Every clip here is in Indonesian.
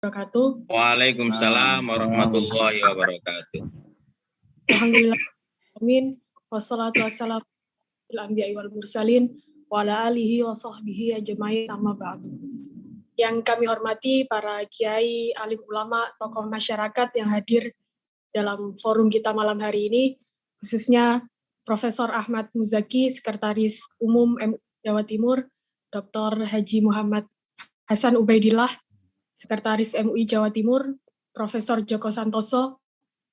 wabarakatuh. Waalaikumsalam warahmatullahi wabarakatuh. Alhamdulillah. Amin. Wassalatu wassalamu ala anbiya'i wal mursalin wa ala alihi wa sahbihi ajma'in amma ba'du. Yang kami hormati para kiai, alim ulama, tokoh masyarakat yang hadir dalam forum kita malam hari ini, khususnya Profesor Ahmad Muzaki, Sekretaris Umum MUI Jawa Timur, Dr. Haji Muhammad Hasan Ubaidillah, Sekretaris MUI Jawa Timur, Profesor Joko Santoso,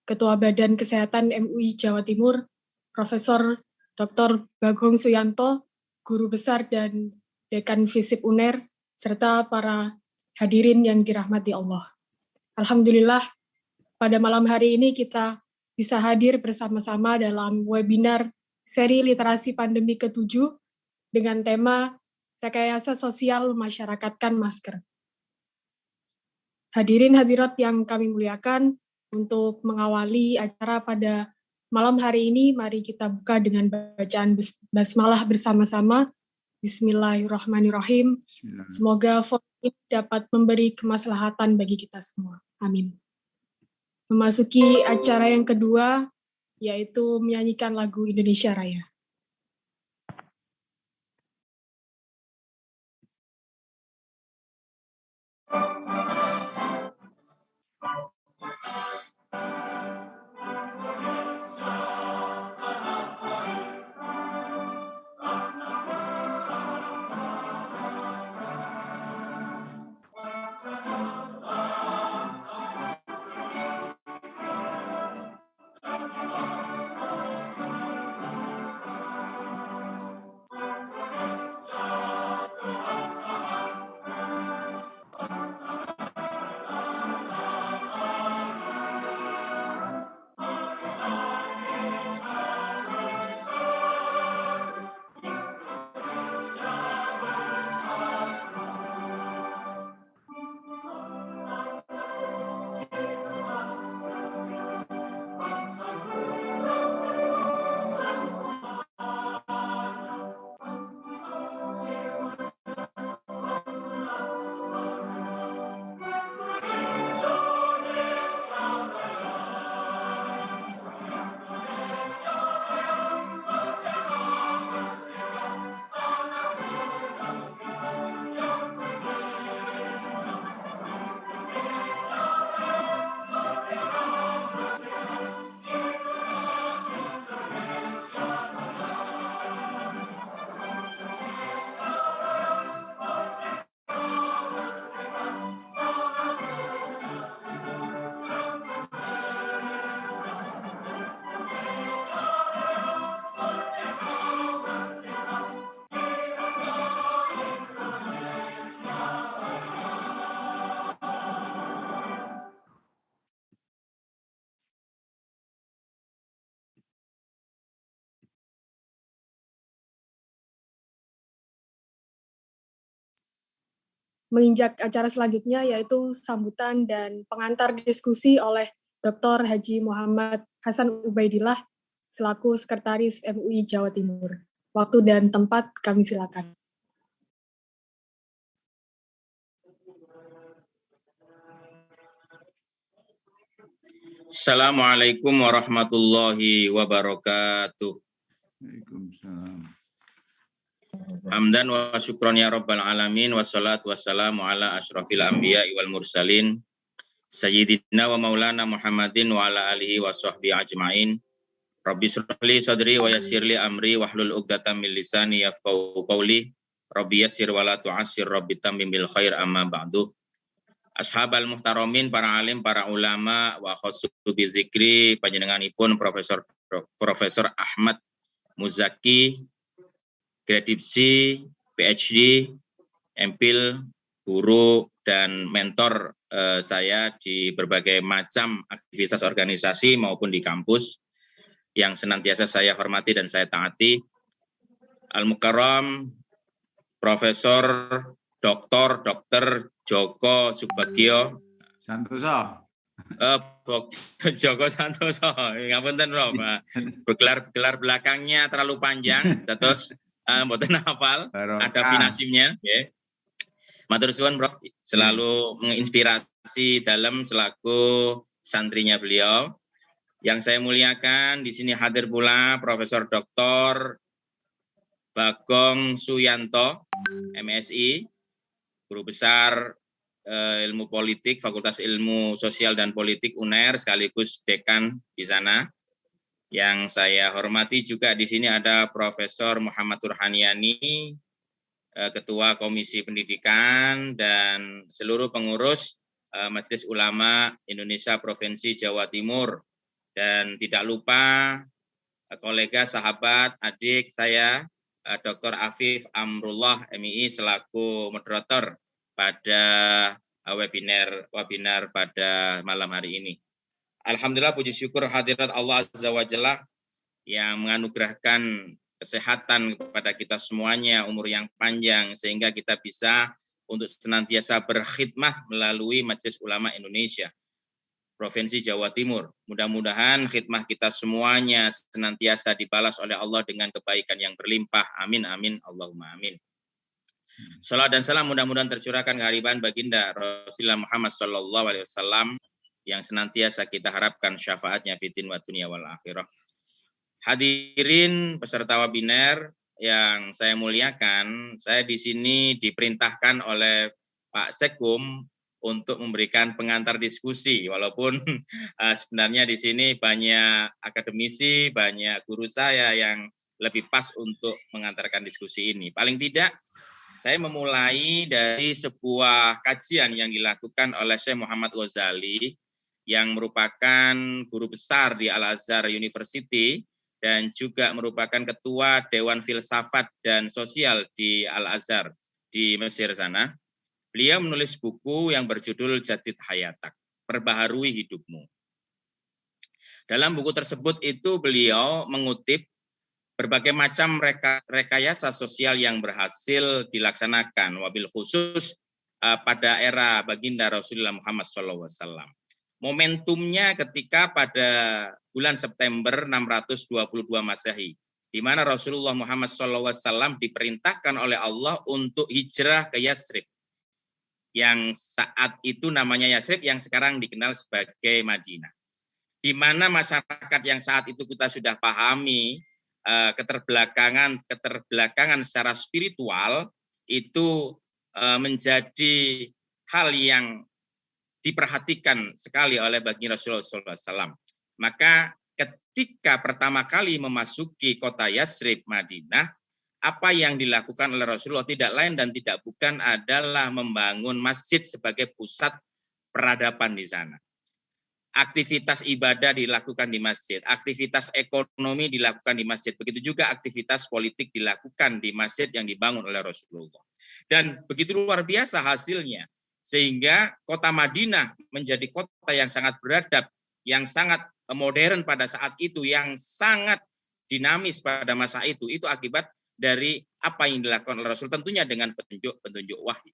Ketua Badan Kesehatan MUI Jawa Timur, Profesor Dr. Bagong Suyanto, Guru Besar dan Dekan FISIP UNER, serta para hadirin yang dirahmati Allah. Alhamdulillah, pada malam hari ini kita bisa hadir bersama-sama dalam webinar seri literasi pandemi ke-7 dengan tema Rekayasa Sosial Memasyarakatkan Masker. Hadirin hadirat yang kami muliakan, untuk mengawali acara pada malam hari ini, mari kita buka dengan bacaan basmalah bersama-sama. Bismillahirrahmanirrahim. Semoga forum ini dapat memberi kemaslahatan bagi kita semua. Amin. Memasuki acara yang kedua, yaitu menyanyikan lagu Indonesia Raya. Menginjak acara selanjutnya yaitu sambutan dan pengantar diskusi oleh Dr. Haji Muhammad Hasan Ubaidillah selaku Sekretaris MUI Jawa Timur. Waktu dan tempat kami silakan. Assalamualaikum warahmatullahi wabarakatuh. Waalaikumsalam. Hamdan wa syukron ya rabbal alamin, wassalatu wassalamu ala asyrafil anbiya wal mursalin, sayyidina wa maulana Muhammadin wa ala alihi wa sahbihi ajma'in. Rabbi shrahli sadri wa yassirli amri wahlul 'uqdatam min lisani yafqahu qawli. Rabbi yassir wa la tu'assir, Rabbi tammim bil khair, amma ba'du. Ashabal muhtaramin, para alim, para ulama, wa khossu bi zikri panjenenganipun Profesor Ahmad Muzaki, Gradipsi, PhD, MPhil, guru, dan mentor saya di berbagai macam aktivitas organisasi maupun di kampus yang senantiasa saya hormati dan saya taati. Al-Mukarram, Profesor Dr. Joko Subagio Santoso. Joko Santoso, ngapunten Prof. Gelar belakangnya terlalu panjang, terus mboten hafal, ada finasimnya. Okay. Matur suwun Prof, selalu menginspirasi Asy Dalem selaku santrinya beliau. Yang saya muliakan di sini hadir pula Profesor Dr. Bagong Suyanto, MSI, Guru Besar Ilmu Politik, Fakultas Ilmu Sosial dan Politik UNER, sekaligus dekan di sana. Yang saya hormati juga di sini ada Profesor Muhammad Turhaniani, Ketua Komisi Pendidikan, dan seluruh pengurus Majelis Ulama Indonesia Provinsi Jawa Timur. Dan tidak lupa kolega, sahabat, adik saya, Dr. Afif Amrullah, MII, selaku moderator pada webinar pada malam hari ini. Alhamdulillah, puji syukur hadirat Allah Azza wa Jalla yang menganugerahkan kesehatan kepada kita semuanya, umur yang panjang, sehingga kita bisa untuk senantiasa berkhidmah melalui Majelis Ulama Indonesia Provinsi Jawa Timur. Mudah-mudahan khidmah kita semuanya senantiasa dibalas oleh Allah dengan kebaikan yang berlimpah. Amin, amin, Allahumma amin. Salat dan salam mudah-mudahan tercurahkan kehadiran baginda Rasulullah Muhammad SAW yang senantiasa kita harapkan syafaatnya fitin wa dunia wal akhirah. Hadirin peserta webinar yang saya muliakan, saya di sini diperintahkan oleh Pak Sekum untuk memberikan pengantar diskusi, walaupun sebenarnya di sini banyak akademisi, banyak guru saya yang lebih pas untuk mengantarkan diskusi ini. Paling tidak, saya memulai dari sebuah kajian yang dilakukan oleh Syekh Muhammad Ghazali, yang merupakan guru besar di Al-Azhar University, dan juga merupakan ketua Dewan Filsafat dan Sosial di Al-Azhar di Mesir sana. Beliau menulis buku yang berjudul Jadid Hayatak, Perbaharui Hidupmu. Dalam buku tersebut itu beliau mengutip berbagai macam rekayasa sosial yang berhasil dilaksanakan, wabil khusus pada era baginda Rasulullah Muhammad SAW. Momentumnya ketika pada bulan September 622 Masehi, di mana Rasulullah Muhammad SAW diperintahkan oleh Allah untuk hijrah ke Yasrib, yang saat itu namanya Yasrib, yang sekarang dikenal sebagai Madinah. Di mana masyarakat yang saat itu kita sudah pahami keterbelakangan secara spiritual itu menjadi hal yang diperhatikan sekali oleh baginda Rasulullah SAW. Maka ketika pertama kali memasuki kota Yasrib, Madinah, apa yang dilakukan oleh Rasulullah tidak lain dan tidak bukan adalah membangun masjid sebagai pusat peradaban di sana. Aktivitas ibadah dilakukan di masjid, aktivitas ekonomi dilakukan di masjid, begitu juga aktivitas politik dilakukan di masjid yang dibangun oleh Rasulullah. Dan begitu luar biasa hasilnya, sehingga kota Madinah menjadi kota yang sangat beradab, yang sangat modern pada saat itu, yang sangat dinamis pada masa itu akibat dari apa yang dilakukan oleh Rasul, tentunya dengan petunjuk wahyu.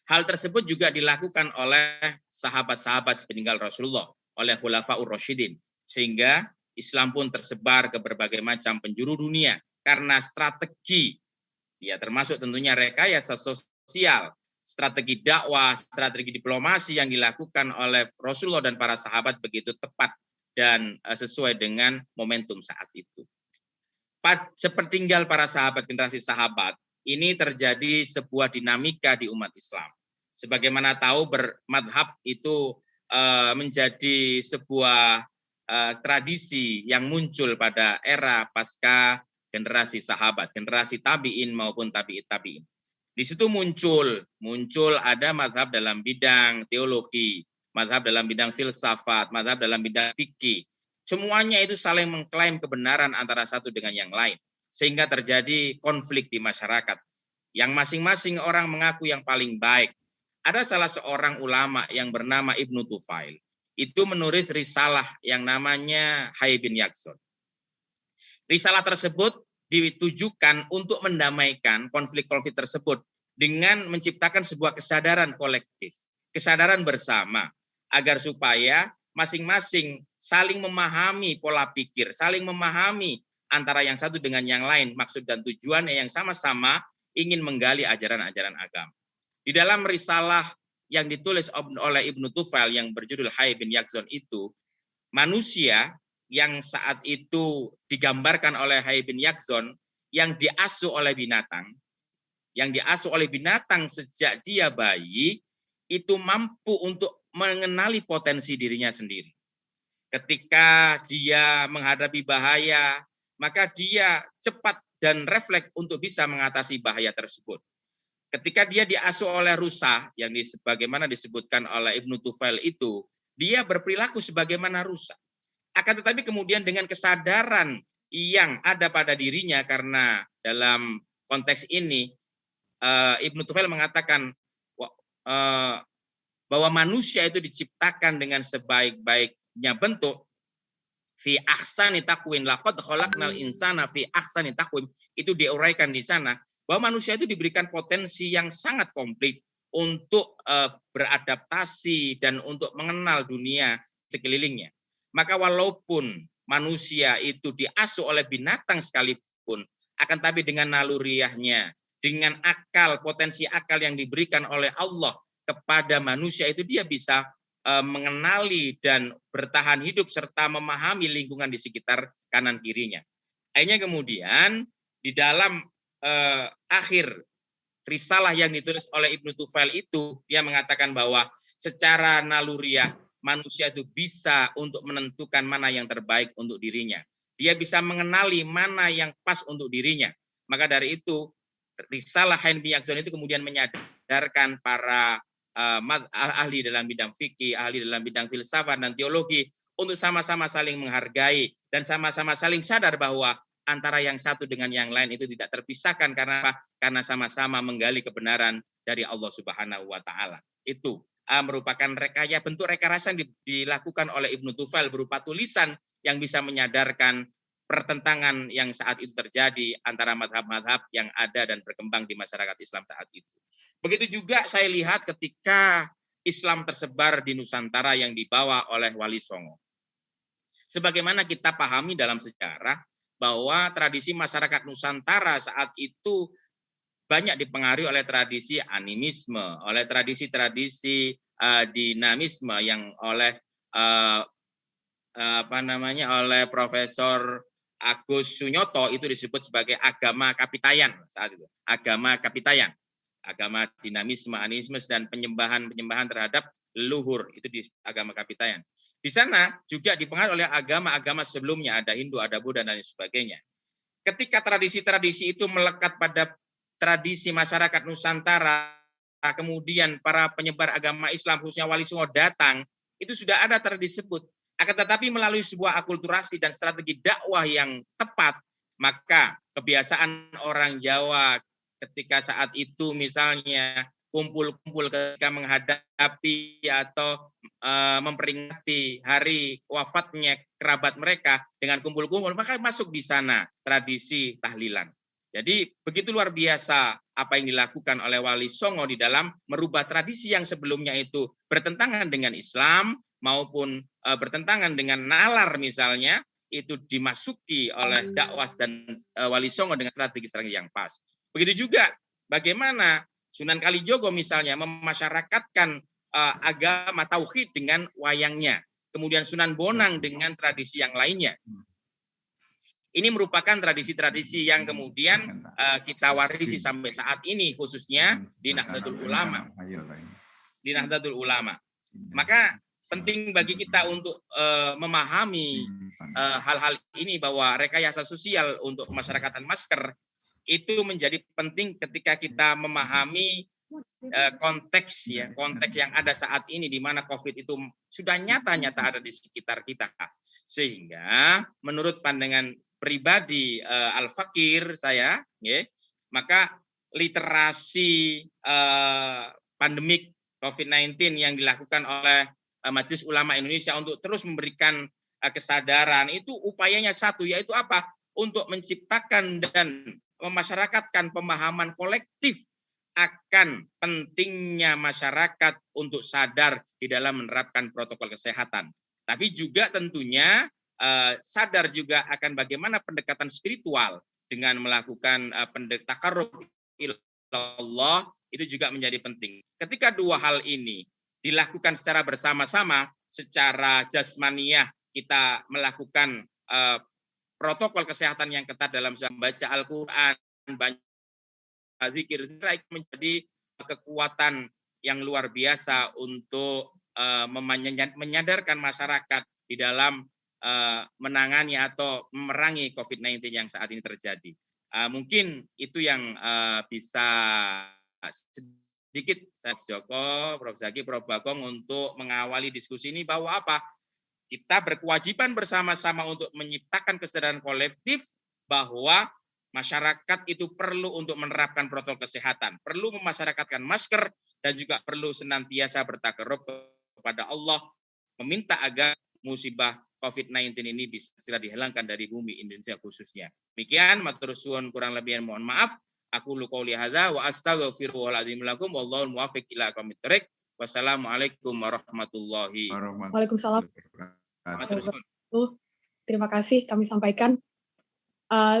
Hal tersebut juga dilakukan oleh sahabat-sahabat sepeninggal Rasulullah, oleh Khulafaur Rasyidin, sehingga Islam pun tersebar ke berbagai macam penjuru dunia karena strategi, ya termasuk tentunya rekayasa sosial, strategi dakwah, strategi diplomasi yang dilakukan oleh Rasulullah dan para sahabat begitu tepat dan sesuai dengan momentum saat itu. Sepertinggal para sahabat, generasi sahabat, ini terjadi sebuah dinamika di umat Islam. Sebagaimana tahu, bermadhab itu menjadi sebuah tradisi yang muncul pada era pasca generasi sahabat, generasi tabi'in maupun tabi'in. Di situ muncul ada madhab dalam bidang teologi, madhab dalam bidang filsafat, madhab dalam bidang fikih. Semuanya itu saling mengklaim kebenaran antara satu dengan yang lain, sehingga terjadi konflik di masyarakat. Yang masing-masing orang mengaku yang paling baik. Ada salah seorang ulama yang bernama Ibnu Tufail. Itu menulis risalah yang namanya Hayy bin Yaqzan. Risalah tersebut ditujukan untuk mendamaikan konflik-konflik tersebut dengan menciptakan sebuah kesadaran kolektif, kesadaran bersama, agar supaya masing-masing saling memahami pola pikir, saling memahami antara yang satu dengan yang lain, maksud dan tujuannya yang sama-sama ingin menggali ajaran-ajaran agama. Di dalam risalah yang ditulis oleh Ibnu Tufail yang berjudul Hayy bin Yaqzan itu, manusia yang saat itu digambarkan oleh Hayy bin Yaqzan yang diasuh oleh binatang, sejak dia bayi, itu mampu untuk mengenali potensi dirinya sendiri. Ketika dia menghadapi bahaya, maka dia cepat dan refleks untuk bisa mengatasi bahaya tersebut. Ketika dia diasuh oleh rusa, yang sebagaimana disebutkan oleh Ibnu Tufail itu, dia berperilaku sebagaimana rusa. Akan tetapi kemudian dengan kesadaran yang ada pada dirinya, karena dalam konteks ini Ibnu Tufail mengatakan bahwa manusia itu diciptakan dengan sebaik-baiknya bentuk, fi ahsani taqwim, laqad khalaqnal insana fi ahsani taqwim, itu diuraikan di sana bahwa manusia itu diberikan potensi yang sangat komplit untuk beradaptasi dan untuk mengenal dunia sekelilingnya. Maka walaupun manusia itu diasuh oleh binatang sekalipun, akan tapi dengan naluriahnya, dengan akal, potensi akal yang diberikan oleh Allah kepada manusia itu, dia bisa mengenali dan bertahan hidup serta memahami lingkungan di sekitar kanan kirinya. Akhirnya kemudian di dalam akhir risalah yang ditulis oleh Ibnu Tufail itu, dia mengatakan bahwa secara naluriah manusia itu bisa untuk menentukan mana yang terbaik untuk dirinya. Dia bisa mengenali mana yang pas untuk dirinya. Maka dari itu risalah Hayy bin Yaqzan itu kemudian menyadarkan para ahli dalam bidang fikih, ahli dalam bidang filsafat dan teologi untuk sama-sama saling menghargai dan sama-sama saling sadar bahwa antara yang satu dengan yang lain itu tidak terpisahkan. Karena apa? Karena sama-sama menggali kebenaran dari Allah Subhanahu wa taala. Itu merupakan bentuk rekayasa yang dilakukan oleh Ibnu Tufail berupa tulisan yang bisa menyadarkan pertentangan yang saat itu terjadi antara mazhab-mazhab yang ada dan berkembang di masyarakat Islam saat itu. Begitu juga saya lihat ketika Islam tersebar di Nusantara yang dibawa oleh Wali Songo. Sebagaimana kita pahami dalam sejarah bahwa tradisi masyarakat Nusantara saat itu banyak dipengaruhi oleh tradisi animisme, oleh tradisi-tradisi dinamisme yang oleh oleh Profesor Agus Sunyoto itu disebut sebagai agama kapitayan saat itu. Agama kapitayan, agama dinamisme, animisme dan penyembahan terhadap leluhur, itu di agama kapitayan. Di sana juga dipengaruhi oleh agama-agama sebelumnya, ada Hindu, ada Buddha dan sebagainya. Ketika tradisi-tradisi itu melekat pada tradisi masyarakat Nusantara, kemudian para penyebar agama Islam khususnya Wali Songo datang, itu sudah ada disebut. Akan tetapi melalui sebuah akulturasi dan strategi dakwah yang tepat, maka kebiasaan orang Jawa ketika saat itu misalnya kumpul-kumpul ketika menghadapi atau memperingati hari wafatnya kerabat mereka dengan kumpul-kumpul, maka masuk di sana tradisi tahlilan. Jadi begitu luar biasa apa yang dilakukan oleh Wali Songo di dalam merubah tradisi yang sebelumnya itu bertentangan dengan Islam maupun bertentangan dengan nalar misalnya, itu dimasuki oleh dakwah dan Wali Songo dengan strategi-strategi yang pas. Begitu juga bagaimana Sunan Kalijogo misalnya memasyarakatkan agama tauhid dengan wayangnya. Kemudian Sunan Bonang dengan tradisi yang lainnya. Ini merupakan tradisi-tradisi yang kemudian kita warisi sampai saat ini, khususnya di Nahdlatul Ulama. Di Nahdlatul Ulama. Maka penting bagi kita untuk memahami hal-hal ini, bahwa rekayasa sosial untuk pemasyarakatan masker itu menjadi penting ketika kita memahami konteks yang ada saat ini, di mana COVID itu sudah nyata-nyata ada di sekitar kita. Sehingga menurut pandangan pribadi Al-Fakir saya, maka literasi pandemik COVID-19 yang dilakukan oleh Majelis Ulama Indonesia untuk terus memberikan kesadaran, itu upayanya satu, yaitu apa? Untuk menciptakan dan memasyarakatkan pemahaman kolektif akan pentingnya masyarakat untuk sadar di dalam menerapkan protokol kesehatan. Tapi juga tentunya sadar juga akan bagaimana pendekatan spiritual dengan melakukan takarrub Allah itu juga menjadi penting. Ketika dua hal ini dilakukan secara bersama-sama, secara jasmaniah kita melakukan protokol kesehatan yang ketat dalam membaca Al-Quran, banyak zikir, itu menjadi kekuatan yang luar biasa untuk menyadarkan masyarakat di dalam menangani atau memerangi COVID-19 yang saat ini terjadi. Mungkin itu yang bisa sedikit saya Joko, Prof. Zaki, Prof. Bagong untuk mengawali diskusi ini bahwa apa? Kita berkewajiban bersama-sama untuk menciptakan kesadaran kolektif bahwa masyarakat itu perlu untuk menerapkan protokol kesehatan, perlu memasyarakatkan masker, dan juga perlu senantiasa bertakarrub kepada Allah, meminta agar musibah COVID-19 ini bisa segera dihilangkan dari bumi Indonesia khususnya. Demikian, matur suwun kurang lebih mohon maaf. Aku qouli hadza wa astaghfirullahaladzim lakum wallahul muwaffiq ila aqwamit thoriq. Wassalamualaikum warahmatullahi wabarakatuh. Waalaikumsalam. Terima kasih kami sampaikan.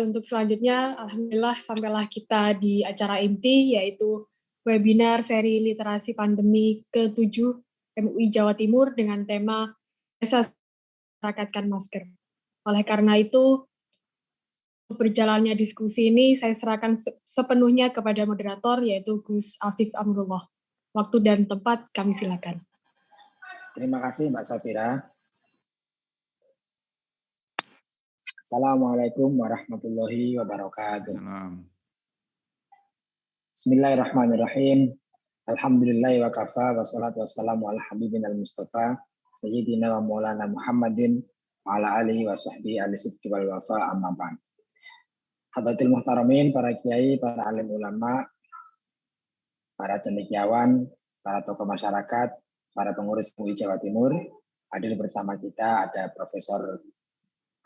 Untuk selanjutnya, alhamdulillah sampailah kita di acara inti, yaitu webinar seri literasi pandemi ke-7 MUI Jawa Timur dengan tema masyarakatkan masker. Oleh karena itu, berjalannya diskusi ini saya serahkan sepenuhnya kepada moderator, yaitu Gus Afif Amrullah. Waktu dan tempat kami silakan. Terima kasih Mbak Safira. Assalamualaikum warahmatullahi wabarakatuh. Bismillahirrahmanirrahim. Alhamdulillahi wa kafa wa salatu wassalamu ala habibina al-mustafa sayyidina wa maulana Muhammadin wa ala alihi wa sahbihi al-sidqi wal wafa amma ba'd. Hadratul muhtaramin, para kiai, para alim ulama, para cendekiawan, para tokoh masyarakat, para pengurus MUI Jawa Timur, hadir bersama kita ada Profesor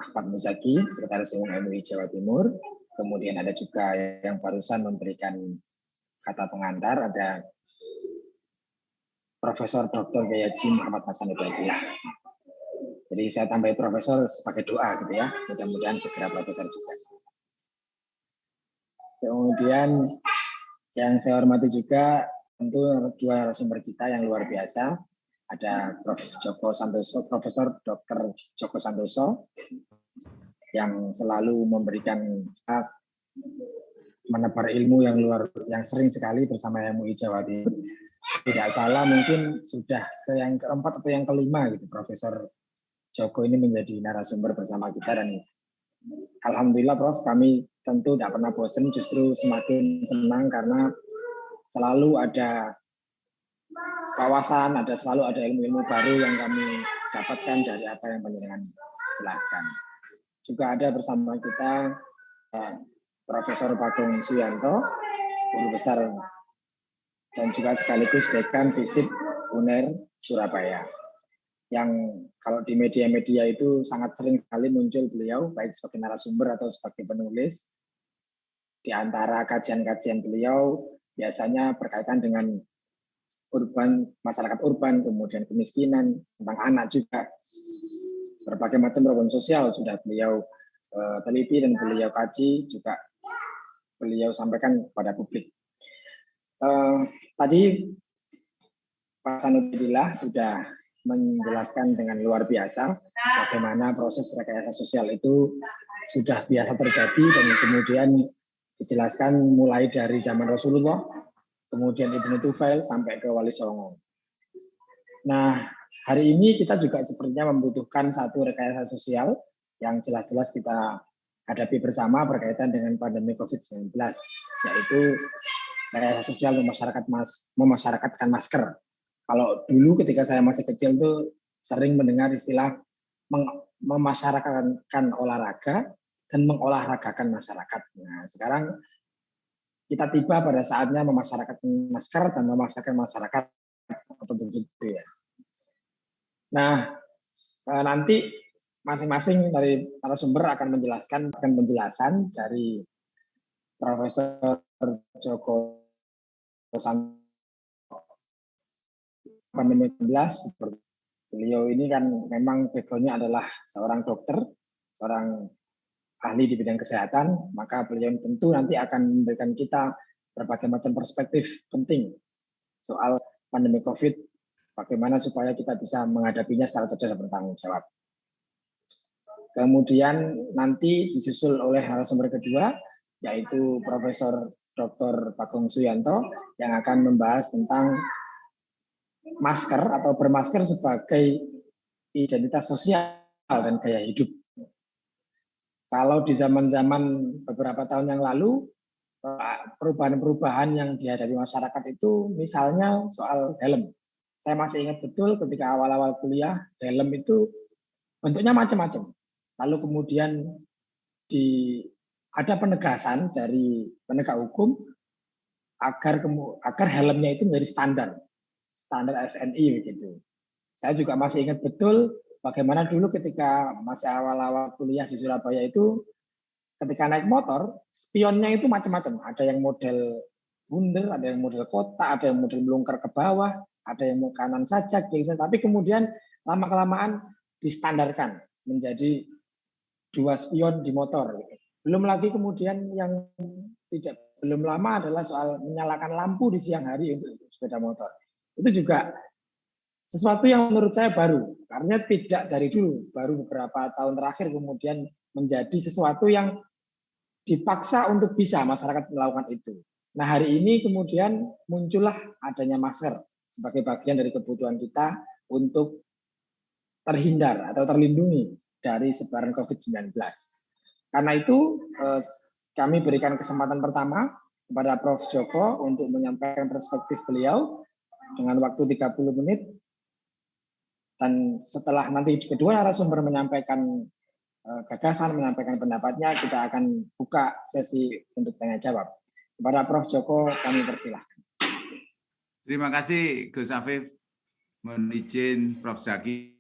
Ahmad Muzaki, Sekretaris Umum MUI Jawa Timur, kemudian ada juga yang barusan memberikan kata pengantar, ada Profesor Dr. Kiai Haji Muhammad Hasan Ibadillah. Jadi saya tambahi Profesor sebagai doa gitu ya, mudah-mudahan segera Profesor juga. Kemudian yang saya hormati juga tentu dua narasumber kita yang luar biasa. Ada Prof. Joko Santoso, Profesor Dr. Joko Santoso yang selalu memberikan menebar ilmu yang sering sekali bersama MUI Jawa Timur. Tidak salah mungkin sudah ke yang keempat atau yang kelima gitu Profesor Joko ini menjadi narasumber bersama kita, dan alhamdulillah Prof, kami tentu tidak pernah bosan, justru semakin senang karena selalu ada wawasan, selalu ada ilmu-ilmu baru yang kami dapatkan dari apa yang panjenengan jelaskan. Juga ada bersama kita Profesor Bagong Suyanto, Guru Besar dan juga sekaligus Dekan Visip UNER Surabaya. Yang kalau di media-media itu sangat sering sekali muncul beliau, baik sebagai narasumber atau sebagai penulis. Di antara kajian-kajian beliau biasanya berkaitan dengan masyarakat urban, kemudian kemiskinan, tentang anak juga. Berbagai macam problem sosial sudah beliau teliti dan beliau kaji, juga beliau sampaikan kepada publik. Tadi Pak Sanudillah sudah menjelaskan dengan luar biasa bagaimana proses rekayasa sosial itu sudah biasa terjadi, dan kemudian dijelaskan mulai dari zaman Rasulullah, kemudian Ibnu Tufail sampai ke Wali Songo. Nah, hari ini kita juga sepertinya membutuhkan satu rekayasa sosial yang jelas-jelas kita hadapi bersama berkaitan dengan pandemi COVID-19, yaitu rekayasa sosial memasyarakatkan masker. Kalau dulu ketika saya masih kecil tuh sering mendengar istilah memasyarakatkan olahraga dan mengolahragakan masyarakat. Nah, sekarang kita tiba pada saatnya memasyarakatkan masker dan memasyarakatkan masyarakat, atau begitu ya. Nah, nanti masing-masing dari narasumber akan menjelaskan penjelasan dari Profesor Joko Santoso. Pandemi 19, beliau ini kan memang background-nya adalah seorang dokter, seorang ahli di bidang kesehatan, maka beliau tentu nanti akan memberikan kita berbagai macam perspektif penting soal pandemi COVID, bagaimana supaya kita bisa menghadapinya secara cerdas dan bertanggung jawab. Kemudian nanti disusul oleh narasumber kedua, yaitu Profesor Dr. Bagong Suyanto yang akan membahas tentang masker atau bermasker sebagai identitas sosial dan gaya hidup. Kalau di zaman-zaman beberapa tahun yang lalu, perubahan-perubahan yang dihadapi masyarakat itu misalnya soal helm. Saya masih ingat betul ketika awal-awal kuliah, helm itu bentuknya macam-macam. Lalu kemudian ada penegasan dari penegak hukum agar helmnya itu menjadi standar SNI begitu. Saya juga masih ingat betul bagaimana dulu ketika masih awal-awal kuliah di Surabaya itu, ketika naik motor, spionnya itu macam-macam. Ada yang model bundar, ada yang model kotak, ada yang model melungker ke bawah, ada yang mau kanan saja, kiri saja. Tapi kemudian lama-kelamaan distandarkan menjadi 2 spion di motor. Belum lagi kemudian yang belum lama adalah soal menyalakan lampu di siang hari untuk sepeda motor. Itu juga sesuatu yang menurut saya baru, karena tidak dari dulu, baru beberapa tahun terakhir kemudian menjadi sesuatu yang dipaksa untuk bisa masyarakat melakukan itu. Nah, hari ini kemudian muncullah adanya masker sebagai bagian dari kebutuhan kita untuk terhindar atau terlindungi dari sebaran COVID-19. Karena itu kami berikan kesempatan pertama kepada Prof. Joko untuk menyampaikan perspektif beliau dengan waktu 30 menit. Dan setelah nanti kedua narasumber menyampaikan gagasan, menyampaikan pendapatnya, kita akan buka sesi untuk tanya jawab. Kepada Prof. Joko kami persilahkan. Terima kasih Gus Afif. Mohon izin Prof. Zaki,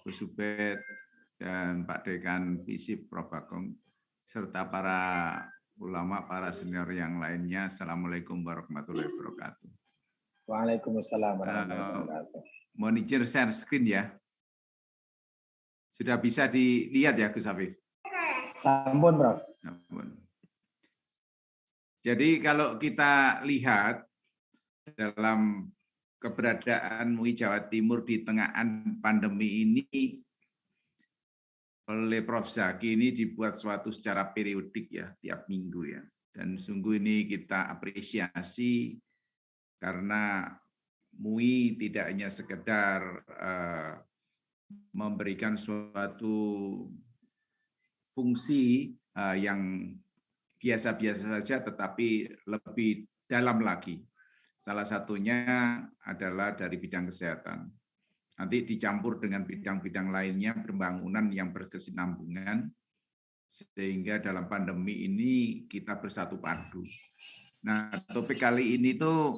Gus Ubed, dan Pak Dekan FISIP Prof. Bagong, serta para ulama, para senior yang lainnya. Assalamualaikum warahmatullahi wabarakatuh. Waalaikumsalam warahmatullahi wabarakatuh. Mohon izin share screen ya. Sudah bisa dilihat ya Gus Afif? Sampun, Prof. Sampun. Jadi kalau kita lihat dalam keberadaan MUI Jawa Timur di tengah pandemi ini oleh Prof. Zaki ini dibuat suatu secara periodik ya, tiap minggu ya. Dan sungguh ini kita apresiasi karena MUI tidak hanya sekedar memberikan suatu fungsi yang biasa-biasa saja, tetapi lebih dalam lagi. Salah satunya adalah dari bidang kesehatan. Nanti dicampur dengan bidang-bidang lainnya, pembangunan yang berkesinambungan, sehingga dalam pandemi ini kita bersatu padu. Nah, topik kali ini tuh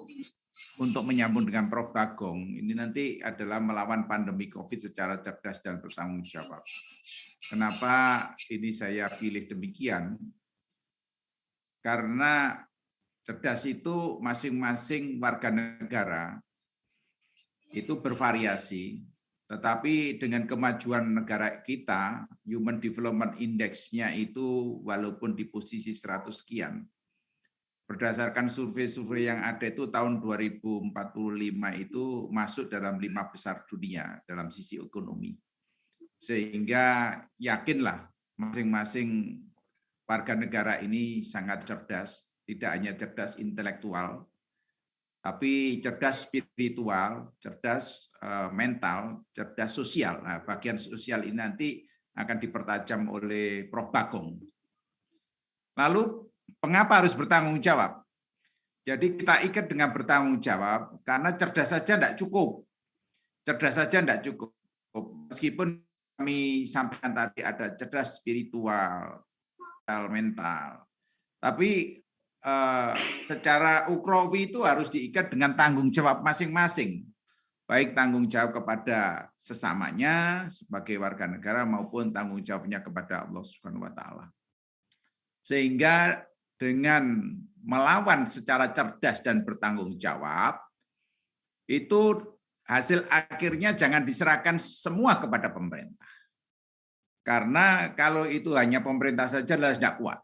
untuk menyambung dengan Prof. Bagong, ini nanti adalah melawan pandemi COVID secara cerdas dan bertanggung jawab. Kenapa ini saya pilih demikian? Karena cerdas itu masing-masing warga negara itu bervariasi, tetapi dengan kemajuan negara kita, Human Development Index-nya itu walaupun di posisi 100 sekian, berdasarkan survei-survei yang ada itu tahun 2045 itu masuk dalam 5 besar dunia dalam sisi ekonomi. Sehingga yakinlah masing-masing warga negara ini sangat cerdas, tidak hanya cerdas intelektual, tapi cerdas spiritual, cerdas mental, cerdas sosial. Nah, bagian sosial ini nanti akan dipertajam oleh Prof. Bagong. Lalu, mengapa harus bertanggung jawab? Jadi kita ikat dengan bertanggung jawab, karena cerdas saja tidak cukup. Cerdas saja tidak cukup. Meskipun kami sampaikan tadi ada cerdas spiritual, mental. Tapi secara ukrawi itu harus diikat dengan tanggung jawab masing-masing. Baik tanggung jawab kepada sesamanya sebagai warga negara maupun tanggung jawabnya kepada Allah Subhanahu wa taala. Sehingga dengan melawan secara cerdas dan bertanggung jawab, itu hasil akhirnya jangan diserahkan semua kepada pemerintah. Karena kalau itu hanya pemerintah saja tidak kuat.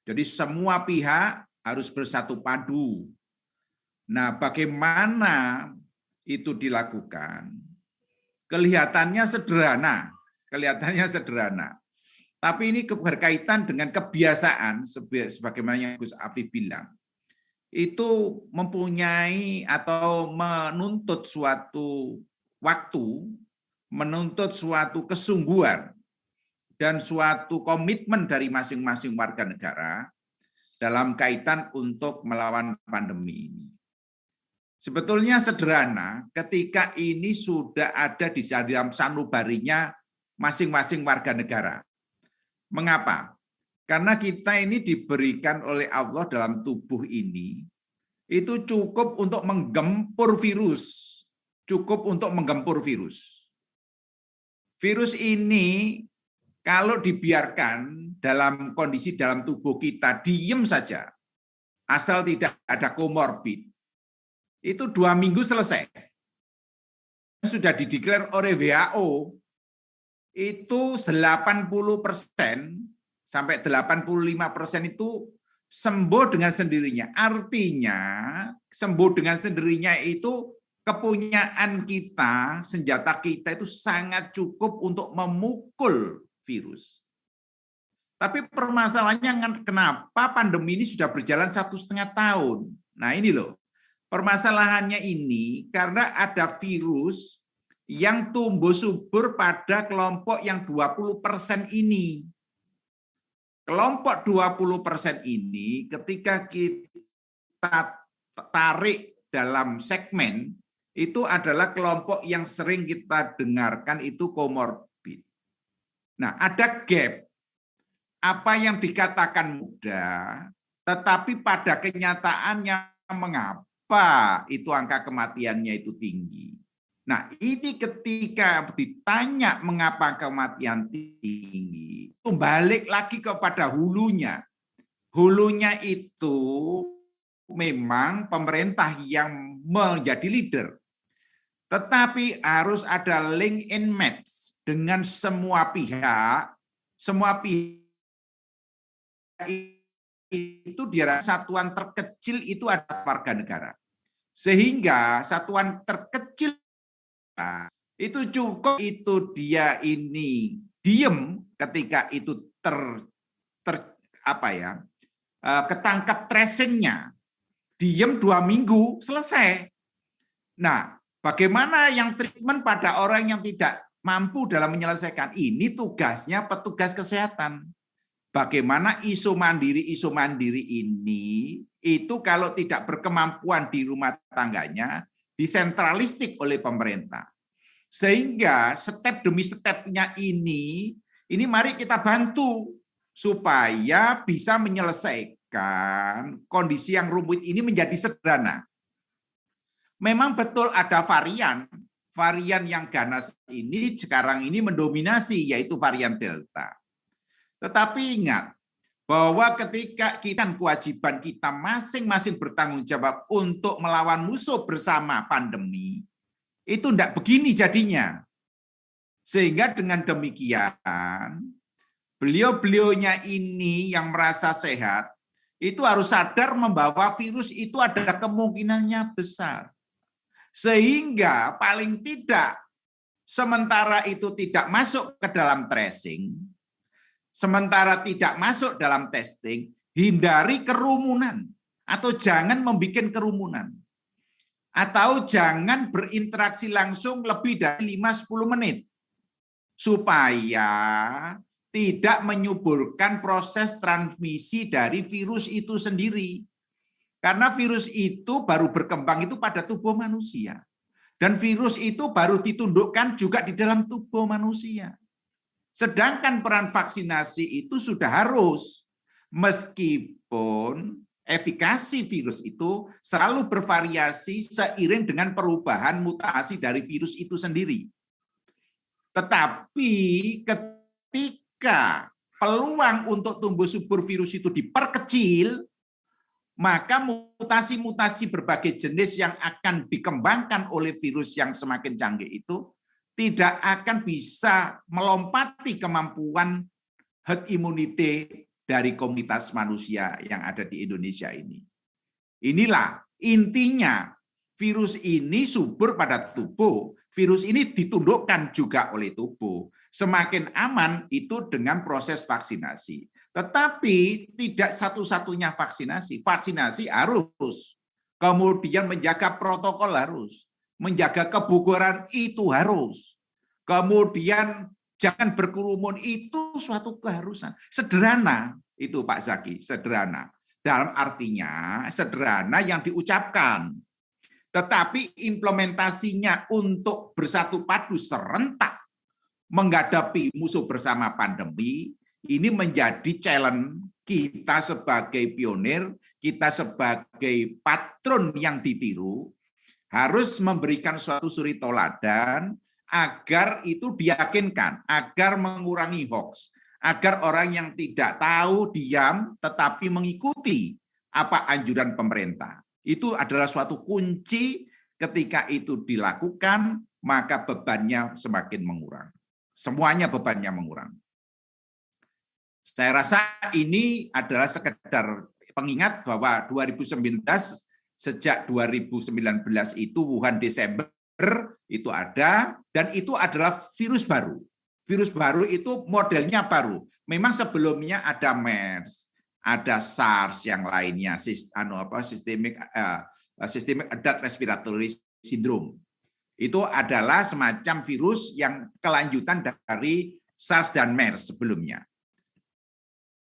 Jadi semua pihak harus bersatu padu. Nah, bagaimana itu dilakukan? Kelihatannya sederhana, Tapi ini berkaitan dengan kebiasaan, sebagaimana yang Gus Afif bilang. Itu mempunyai atau menuntut suatu waktu, menuntut suatu kesungguhan, dan suatu komitmen dari masing-masing warga negara dalam kaitan untuk melawan pandemi ini. Sebetulnya sederhana ketika ini sudah ada di dalam sanubarinya masing-masing warga negara. Mengapa? Karena kita ini diberikan oleh Allah dalam tubuh ini, itu cukup untuk menggempur virus. Virus ini kalau dibiarkan dalam kondisi dalam tubuh kita, diem saja, asal tidak ada komorbid, itu 2 minggu selesai. Sudah dideklar oleh WHO, itu 80% sampai 85% itu sembuh dengan sendirinya. Artinya sembuh dengan sendirinya itu kepunyaan kita, senjata kita itu sangat cukup untuk memukul virus. Tapi permasalahannya kenapa pandemi ini sudah berjalan 1,5 tahun. Nah ini loh, permasalahannya ini karena ada virus yang tumbuh subur pada kelompok yang 20% ini. Kelompok 20% ini ketika kita tarik dalam segmen, itu adalah kelompok yang sering kita dengarkan itu komorbid. Nah, ada gap. Apa yang dikatakan mudah, tetapi pada kenyataannya mengapa itu angka kematiannya itu tinggi. Nah, ini ketika ditanya mengapa kematian tinggi, itu balik lagi kepada hulunya. Hulunya itu memang pemerintah yang menjadi leader. Tetapi harus ada link and match dengan semua pihak. Semua pihak itu dia satuan terkecil itu ada warga negara. Sehingga satuan terkecil itu cukup itu dia ini diem ketika itu ketangkap tracingnya, diem 2 minggu selesai. Nah, bagaimana yang treatment pada orang yang tidak mampu dalam menyelesaikan ini? Tugasnya petugas kesehatan. Bagaimana iso mandiri ini itu kalau tidak berkemampuan di rumah tangganya disentralistik oleh pemerintah. Sehingga step demi stepnya ini mari kita bantu supaya bisa menyelesaikan kondisi yang rumit ini menjadi sederhana. Memang betul ada varian yang ganas ini sekarang ini mendominasi yaitu varian Delta. Tetapi ingat bahwa ketika kita kewajiban kita masing-masing bertanggung jawab untuk melawan musuh bersama pandemi, itu tidak begini jadinya. Sehingga dengan demikian, beliau-beliaunya ini yang merasa sehat, itu harus sadar membawa virus itu ada kemungkinannya besar. Sehingga paling tidak, sementara itu tidak masuk ke dalam tracing, sementara tidak masuk dalam testing, hindari kerumunan atau jangan membuat kerumunan. Atau jangan berinteraksi langsung lebih dari 5-10 menit. Supaya tidak menyuburkan proses transmisi dari virus itu sendiri. Karena virus itu baru berkembang itu pada tubuh manusia. Dan virus itu baru ditundukkan juga di dalam tubuh manusia. Sedangkan peran vaksinasi itu sudah harus, meskipun efikasi virus itu selalu bervariasi seiring dengan perubahan mutasi dari virus itu sendiri. Tetapi ketika peluang untuk tumbuh subur virus itu diperkecil, maka mutasi-mutasi berbagai jenis yang akan dikembangkan oleh virus yang semakin canggih itu tidak akan bisa melompati kemampuan herd immunity dari komunitas manusia yang ada di Indonesia ini. Inilah intinya, virus ini subur pada tubuh, virus ini ditundukkan juga oleh tubuh. Semakin aman itu dengan proses vaksinasi. Tetapi tidak satu-satunya vaksinasi. Vaksinasi harus. Kemudian menjaga protokol harus. Menjaga kebugaran itu harus. Kemudian jangan berkerumun itu suatu keharusan. Sederhana itu Pak Zaki, sederhana. Dalam artinya sederhana yang diucapkan. Tetapi implementasinya untuk bersatu padu serentak menghadapi musuh bersama pandemi, ini menjadi challenge kita sebagai pionir, kita sebagai patron yang ditiru, harus memberikan suatu suri toladan agar itu diyakinkan, agar mengurangi hoax, agar orang yang tidak tahu diam tetapi mengikuti apa anjuran pemerintah. Itu adalah suatu kunci, ketika itu dilakukan maka bebannya semakin mengurang. Semuanya bebannya mengurang. Saya rasa ini adalah sekedar pengingat bahwa 2019 sejak 2019 itu Wuhan Desember itu ada, dan itu adalah virus baru. Virus baru itu modelnya baru. Memang sebelumnya ada MERS, ada SARS yang lainnya, systemic adult respiratory syndrome. Itu adalah semacam virus yang kelanjutan dari SARS dan MERS sebelumnya.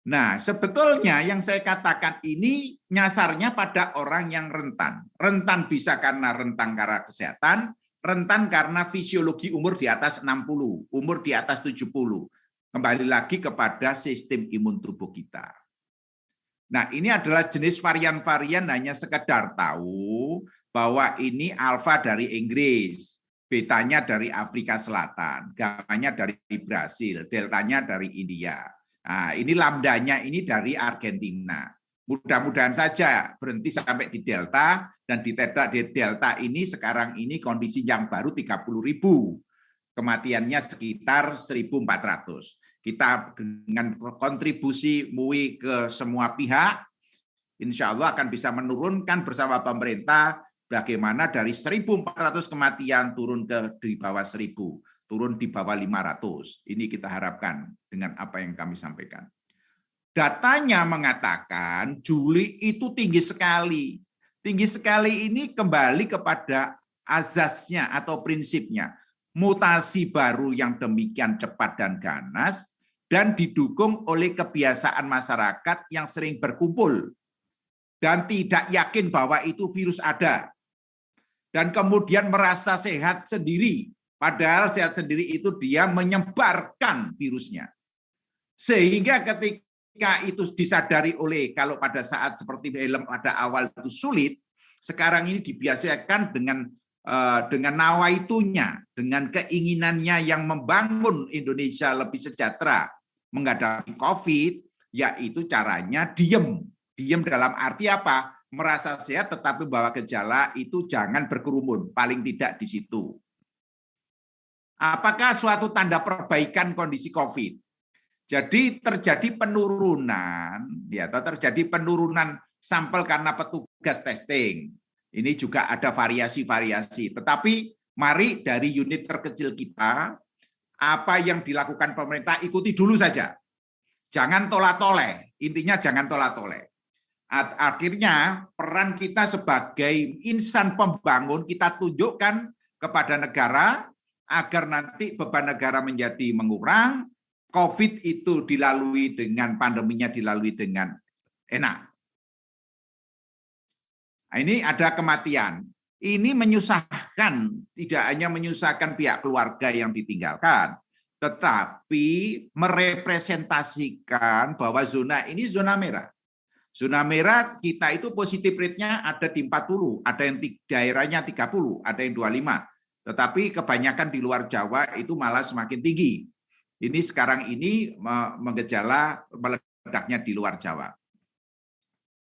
Nah, sebetulnya yang saya katakan ini nyasarnya pada orang yang rentan. Rentan bisa karena rentan karena kesehatan, rentan karena fisiologi umur di atas 60, umur di atas 70. Kembali lagi kepada sistem imun tubuh kita. Nah, ini adalah jenis varian-varian hanya sekedar tahu bahwa ini alfa dari Inggris, betanya dari Afrika Selatan, gamanya dari Brasil, deltanya dari India. Nah, ini lambdanya ini dari Argentina. Mudah-mudahan saja berhenti sampai di delta, dan di delta ini sekarang ini kondisi yang baru 30.000. Kematiannya sekitar 1.400. Kita dengan kontribusi MUI ke semua pihak, insya Allah akan bisa menurunkan bersama pemerintah bagaimana dari 1.400 kematian turun ke di bawah 1.000, turun di bawah 500. Ini kita harapkan dengan apa yang kami sampaikan. Datanya mengatakan Juli itu tinggi sekali. Tinggi sekali ini kembali kepada azasnya atau prinsipnya. Mutasi baru yang demikian cepat dan ganas, dan didukung oleh kebiasaan masyarakat yang sering berkumpul dan tidak yakin bahwa itu virus ada. Dan kemudian merasa sehat sendiri, padahal sehat sendiri itu dia menyebarkan virusnya. Sehingga ketika itu disadari oleh, kalau pada saat seperti film pada awal itu sulit, sekarang ini dibiasakan dengan nawaitunya, dengan keinginannya yang membangun Indonesia lebih sejahtera menghadapi COVID, yaitu caranya diem. Diem dalam arti apa? Merasa sehat tetapi bawa gejala itu jangan berkerumun, paling tidak di situ. Apakah suatu tanda perbaikan kondisi COVID? Jadi terjadi penurunan, ya, atau terjadi penurunan sampel karena petugas testing. Ini juga ada variasi-variasi. Tetapi mari dari unit terkecil kita, apa yang dilakukan pemerintah ikuti dulu saja. Jangan tolak-toleh, intinya jangan tolak-toleh. Akhirnya peran kita sebagai insan pembangun kita tunjukkan kepada negara agar nanti beban negara menjadi mengurang, COVID itu dilalui dengan pandeminya dilalui dengan enak. Nah, ini ada kematian. Ini menyusahkan, tidak hanya menyusahkan pihak keluarga yang ditinggalkan, tetapi merepresentasikan bahwa zona ini zona merah. Zona merah kita itu positif rate-nya ada di 40, ada yang daerahnya 30, ada yang 25. Tetapi kebanyakan di luar Jawa itu malah semakin tinggi. Ini sekarang ini menggejala meledaknya di luar Jawa.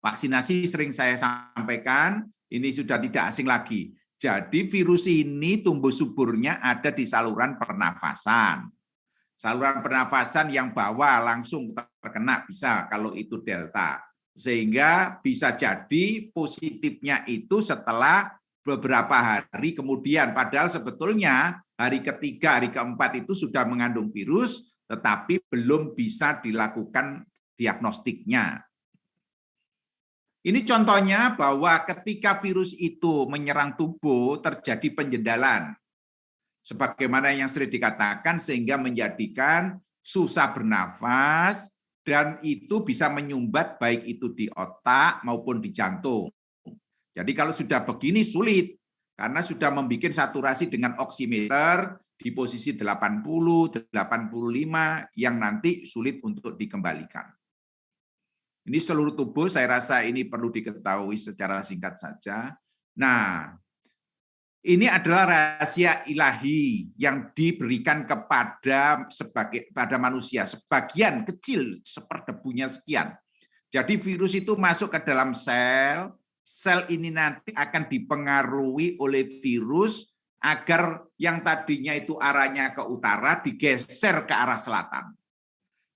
Vaksinasi sering saya sampaikan, ini sudah tidak asing lagi. Jadi virus ini tumbuh suburnya ada di saluran pernafasan. Saluran pernafasan yang bawah langsung terkena bisa kalau itu delta. Sehingga bisa jadi positifnya itu setelah beberapa hari kemudian. Padahal sebetulnya hari ketiga, hari keempat itu sudah mengandung virus, tetapi belum bisa dilakukan diagnostiknya. Ini contohnya bahwa ketika virus itu menyerang tubuh, terjadi penjendalan. Sebagaimana yang sering dikatakan, sehingga menjadikan susah bernafas, dan itu bisa menyumbat baik itu di otak maupun di jantung. Jadi kalau sudah begini sulit, karena sudah membuat saturasi dengan oximeter di posisi 80, 85, yang nanti sulit untuk dikembalikan. Ini seluruh tubuh, saya rasa ini perlu diketahui secara singkat saja. Nah, ini adalah rahasia ilahi yang diberikan pada manusia, sebagian kecil seperdebunya sekian. Jadi virus itu masuk ke dalam sel, sel ini nanti akan dipengaruhi oleh virus agar yang tadinya itu arahnya ke utara digeser ke arah selatan.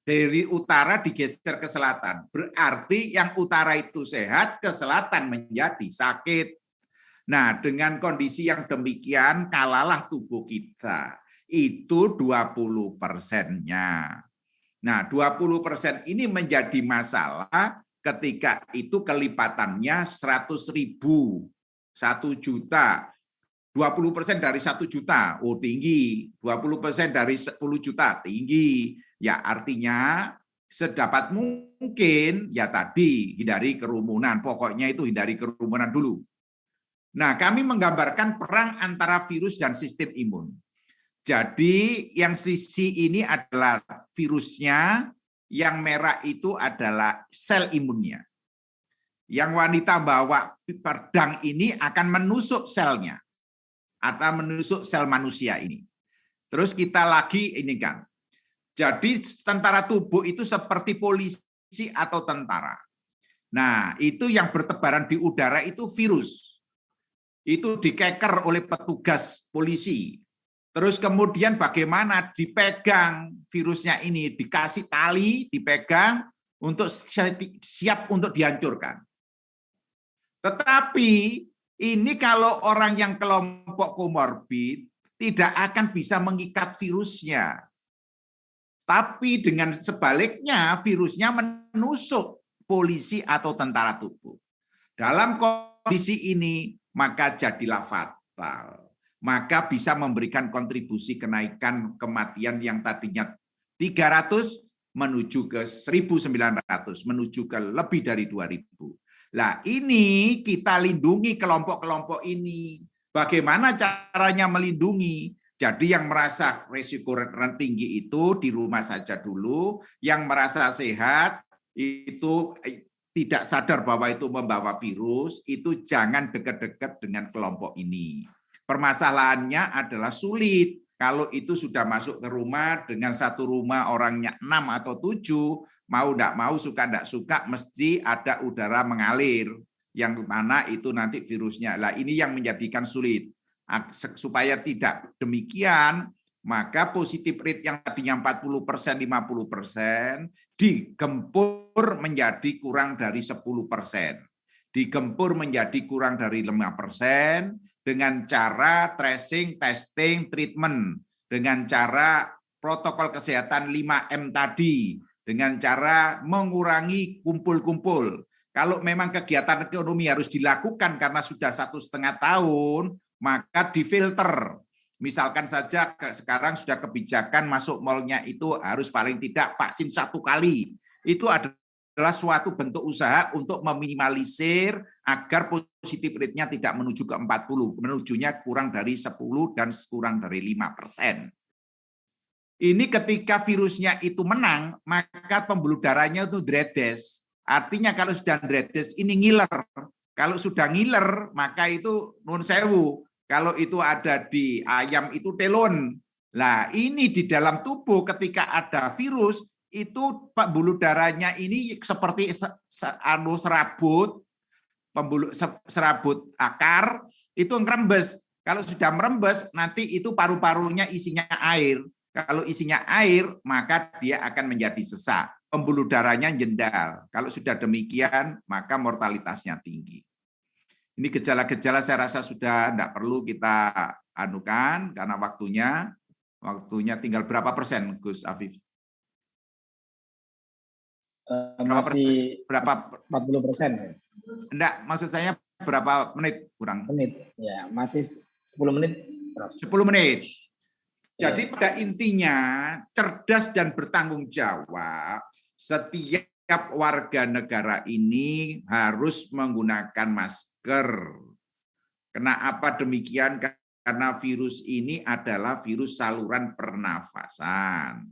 Dari utara digeser ke selatan, berarti yang utara itu sehat, ke selatan menjadi sakit. Nah, dengan kondisi yang demikian, kalalah tubuh kita. Itu 20%-nya. Nah, 20% ini menjadi masalah ketika itu kelipatannya 100.000, 1 juta. 20% dari 1 juta, oh tinggi. 20% dari 10 juta, tinggi. Ya, artinya sedapat mungkin, ya tadi, hindari kerumunan. Pokoknya itu hindari kerumunan dulu. Nah, kami menggambarkan perang antara virus dan sistem imun. Jadi yang sisi ini adalah virusnya, yang merah itu adalah sel imunnya. Yang wanita bawa pedang ini akan menusuk selnya, atau menusuk sel manusia ini. Terus kita lagi ini kan. Jadi tentara tubuh itu seperti polisi atau tentara. Nah, itu yang bertebaran di udara itu virus. Itu dikeker oleh petugas polisi. Terus kemudian bagaimana dipegang virusnya ini, dikasih tali, dipegang untuk siap untuk dihancurkan. Tetapi ini kalau orang yang kelompok komorbid tidak akan bisa mengikat virusnya. Tapi dengan sebaliknya virusnya menusuk polisi atau tentara tubuh. Dalam kondisi ini maka jadilah fatal. Maka bisa memberikan kontribusi kenaikan kematian yang tadinya 300 menuju ke 1.900, menuju ke lebih dari 2.000. Nah, ini kita lindungi kelompok-kelompok ini. Bagaimana caranya melindungi? Jadi yang merasa risiko tinggi itu di rumah saja dulu, yang merasa sehat itu tidak sadar bahwa itu membawa virus, itu jangan dekat-dekat dengan kelompok ini. Permasalahannya adalah sulit. Kalau itu sudah masuk ke rumah, dengan satu rumah orangnya 6 atau 7, mau tidak mau, suka tidak suka, mesti ada udara mengalir. Yang mana itu nanti virusnya. Nah, ini yang menjadikan sulit. Supaya tidak demikian, maka positif rate yang tadinya 40%, 50%, digempur menjadi kurang dari 10%. Digempur menjadi kurang dari 5% dengan cara tracing, testing, treatment. Dengan cara protokol kesehatan 5M tadi. Dengan cara mengurangi kumpul-kumpul. Kalau memang kegiatan ekonomi harus dilakukan karena sudah 1,5 tahun, maka difilter. Misalkan saja sekarang sudah kebijakan masuk mal-nya itu harus paling tidak vaksin 1 kali. Itu adalah suatu bentuk usaha untuk meminimalisir agar positif rate-nya tidak menuju ke 40, menujunya kurang dari 10 dan kurang dari 5%. Ini ketika virusnya itu menang, maka pembuluh darahnya itu dredes. Artinya kalau sudah dredes ini ngiler. Kalau sudah ngiler, maka itu nun sewu. Kalau itu ada di ayam itu telon. Nah, ini di dalam tubuh ketika ada virus, itu pembuluh darahnya ini seperti serabut, serabut akar, itu ngerembes. Kalau sudah merembes, nanti itu paru-parunya isinya air. Kalau isinya air, maka dia akan menjadi sesak. Pembuluh darahnya jendal. Kalau sudah demikian, maka mortalitasnya tinggi. Ini gejala-gejala saya rasa sudah tidak perlu kita anukan, karena waktunya tinggal berapa persen, Gus Afif? Masih berapa 40%. Enggak, maksud saya berapa menit kurang? Menit, ya masih 10 menit. 10 menit. Jadi pada intinya cerdas dan bertanggung jawab, setiap warga negara ini harus menggunakan masker. Kenapa demikian? Karena virus ini adalah virus saluran pernafasan.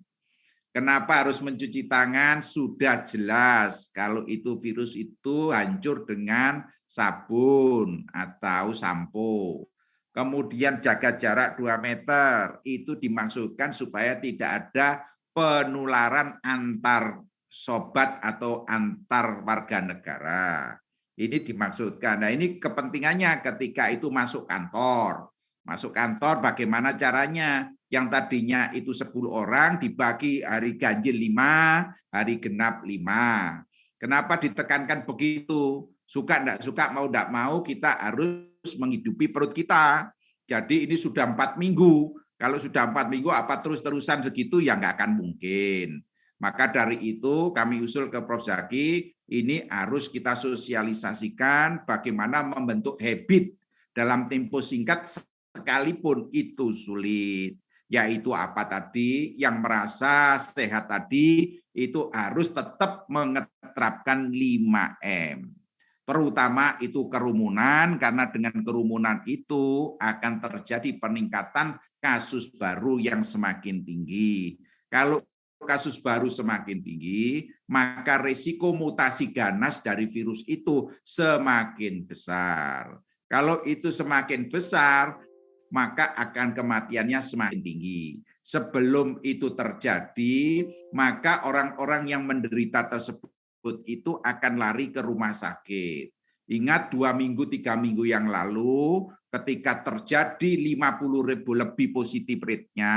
Kenapa harus mencuci tangan? Sudah jelas kalau itu virus itu hancur dengan sabun atau sampo. Kemudian jaga jarak 2 meter, itu dimaksudkan supaya tidak ada penularan antar sobat atau antar warga negara. Ini dimaksudkan. Nah, ini kepentingannya ketika itu masuk kantor. Masuk kantor bagaimana caranya? Yang tadinya itu 10 orang dibagi hari ganjil 5, hari genap 5. Kenapa ditekankan begitu? Suka enggak suka, mau enggak mau, kita harus menghidupi perut kita. Jadi ini sudah 4 minggu. Kalau sudah 4 minggu, apa terus-terusan segitu? Ya enggak akan mungkin. Maka dari itu kami usul ke Prof. Zaki, ini harus kita sosialisasikan bagaimana membentuk habit dalam tempo singkat sekalipun itu sulit. Yaitu apa tadi, yang merasa sehat tadi itu harus tetap menerapkan 5M. Terutama itu kerumunan, karena dengan kerumunan itu akan terjadi peningkatan kasus baru yang semakin tinggi. Kalau kasus baru semakin tinggi, maka risiko mutasi ganas dari virus itu semakin besar. Kalau itu semakin besar, maka akan kematiannya semakin tinggi. Sebelum itu terjadi, maka orang-orang yang menderita tersebut itu akan lari ke rumah sakit. Ingat 2 minggu, 3 minggu yang lalu, ketika terjadi 50.000 lebih positif rate-nya,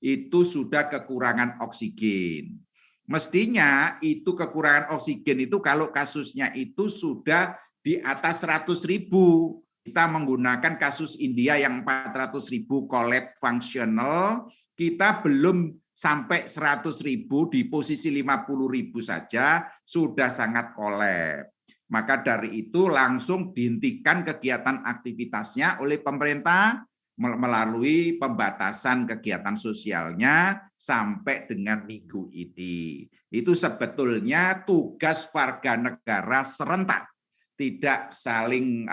itu sudah kekurangan oksigen. Mestinya itu kekurangan oksigen itu kalau kasusnya itu sudah di atas 100.000. Kita menggunakan kasus India yang 400.000 collab functional, kita belum sampai 100.000, di posisi 50.000 saja sudah sangat collab. Maka dari itu langsung dihentikan kegiatan aktivitasnya oleh pemerintah melalui pembatasan kegiatan sosialnya sampai dengan minggu ini. Itu sebetulnya tugas warga negara serentak. Tidak saling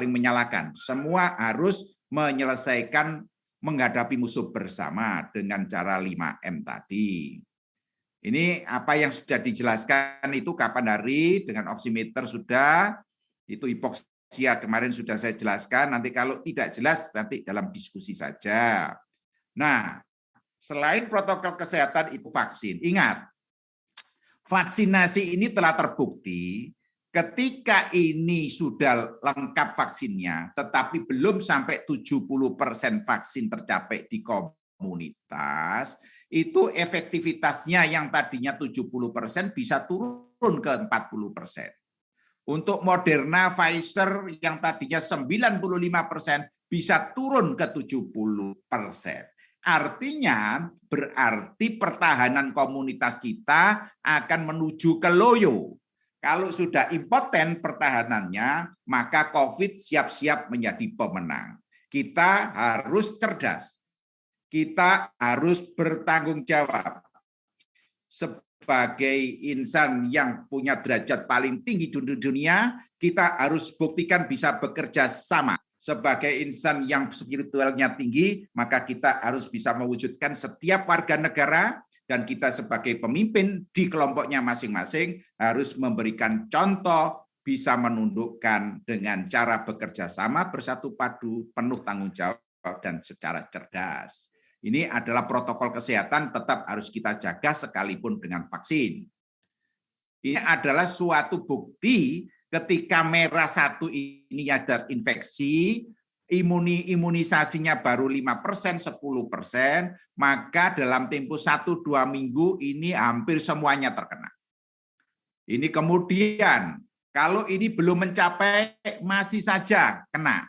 menyalahkan. Semua harus menyelesaikan menghadapi musuh bersama dengan cara 5M tadi. Ini apa yang sudah dijelaskan itu kapan hari dengan oximeter sudah, itu hipoksia kemarin sudah saya jelaskan, nanti kalau tidak jelas nanti dalam diskusi saja. Nah, selain protokol kesehatan itu vaksin. Ingat, vaksinasi ini telah terbukti. Ketika ini sudah lengkap vaksinnya, tetapi belum sampai 70% vaksin tercapai di komunitas, itu efektivitasnya yang tadinya 70% bisa turun ke 40%. Untuk Moderna, Pfizer yang tadinya 95% bisa turun ke 70%. Artinya berarti pertahanan komunitas kita akan menuju ke loyo. Kalau sudah impoten pertahanannya, maka COVID siap-siap menjadi pemenang. Kita harus cerdas. Kita harus bertanggung jawab. Sebagai insan yang punya derajat paling tinggi di dunia, kita harus buktikan bisa bekerja sama. Sebagai insan yang spiritualnya tinggi, maka kita harus bisa mewujudkan setiap warga negara, dan kita sebagai pemimpin di kelompoknya masing-masing harus memberikan contoh, bisa menundukkan dengan cara bekerja sama, bersatu padu, penuh tanggung jawab, dan secara cerdas. Ini adalah protokol kesehatan tetap harus kita jaga sekalipun dengan vaksin. Ini adalah suatu bukti ketika merah 1 ini ada infeksi, imunisasinya baru 5%, 10%, maka dalam tempo 1-2 minggu ini hampir semuanya terkena. Ini kemudian, kalau ini belum mencapai, masih saja kena.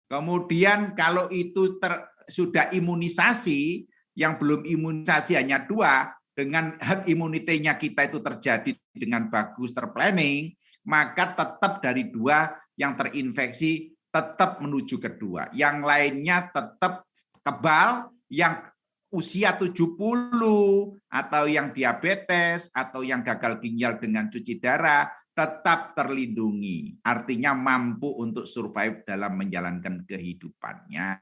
Kemudian kalau itu sudah imunisasi, yang belum imunisasi hanya 2, dengan herd immunity-nya kita itu terjadi dengan bagus, terplanning, maka tetap dari 2 yang terinfeksi, tetap menuju ke 2. Yang lainnya tetap kebal, yang usia 70, atau yang diabetes, atau yang gagal ginjal dengan cuci darah, tetap terlindungi. Artinya mampu untuk survive dalam menjalankan kehidupannya.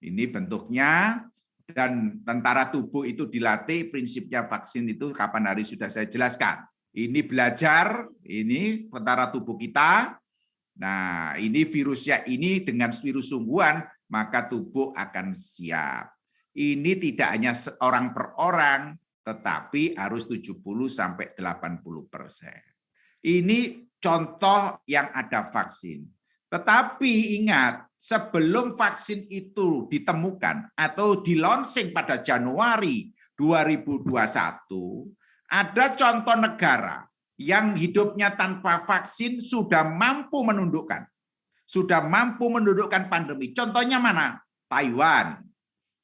Ini bentuknya, dan tentara tubuh itu dilatih, prinsipnya vaksin itu kapan hari sudah saya jelaskan. Ini belajar, ini tentara tubuh kita. Nah, ini virusnya ini dengan virus sungguhan, maka tubuh akan siap. Ini tidak hanya orang per orang, tetapi harus 70-80%. Ini contoh yang ada vaksin. Tetapi ingat, sebelum vaksin itu ditemukan atau di-launching pada Januari 2021, ada contoh negara yang hidupnya tanpa vaksin sudah mampu menundukkan pandemi. Contohnya mana? Taiwan.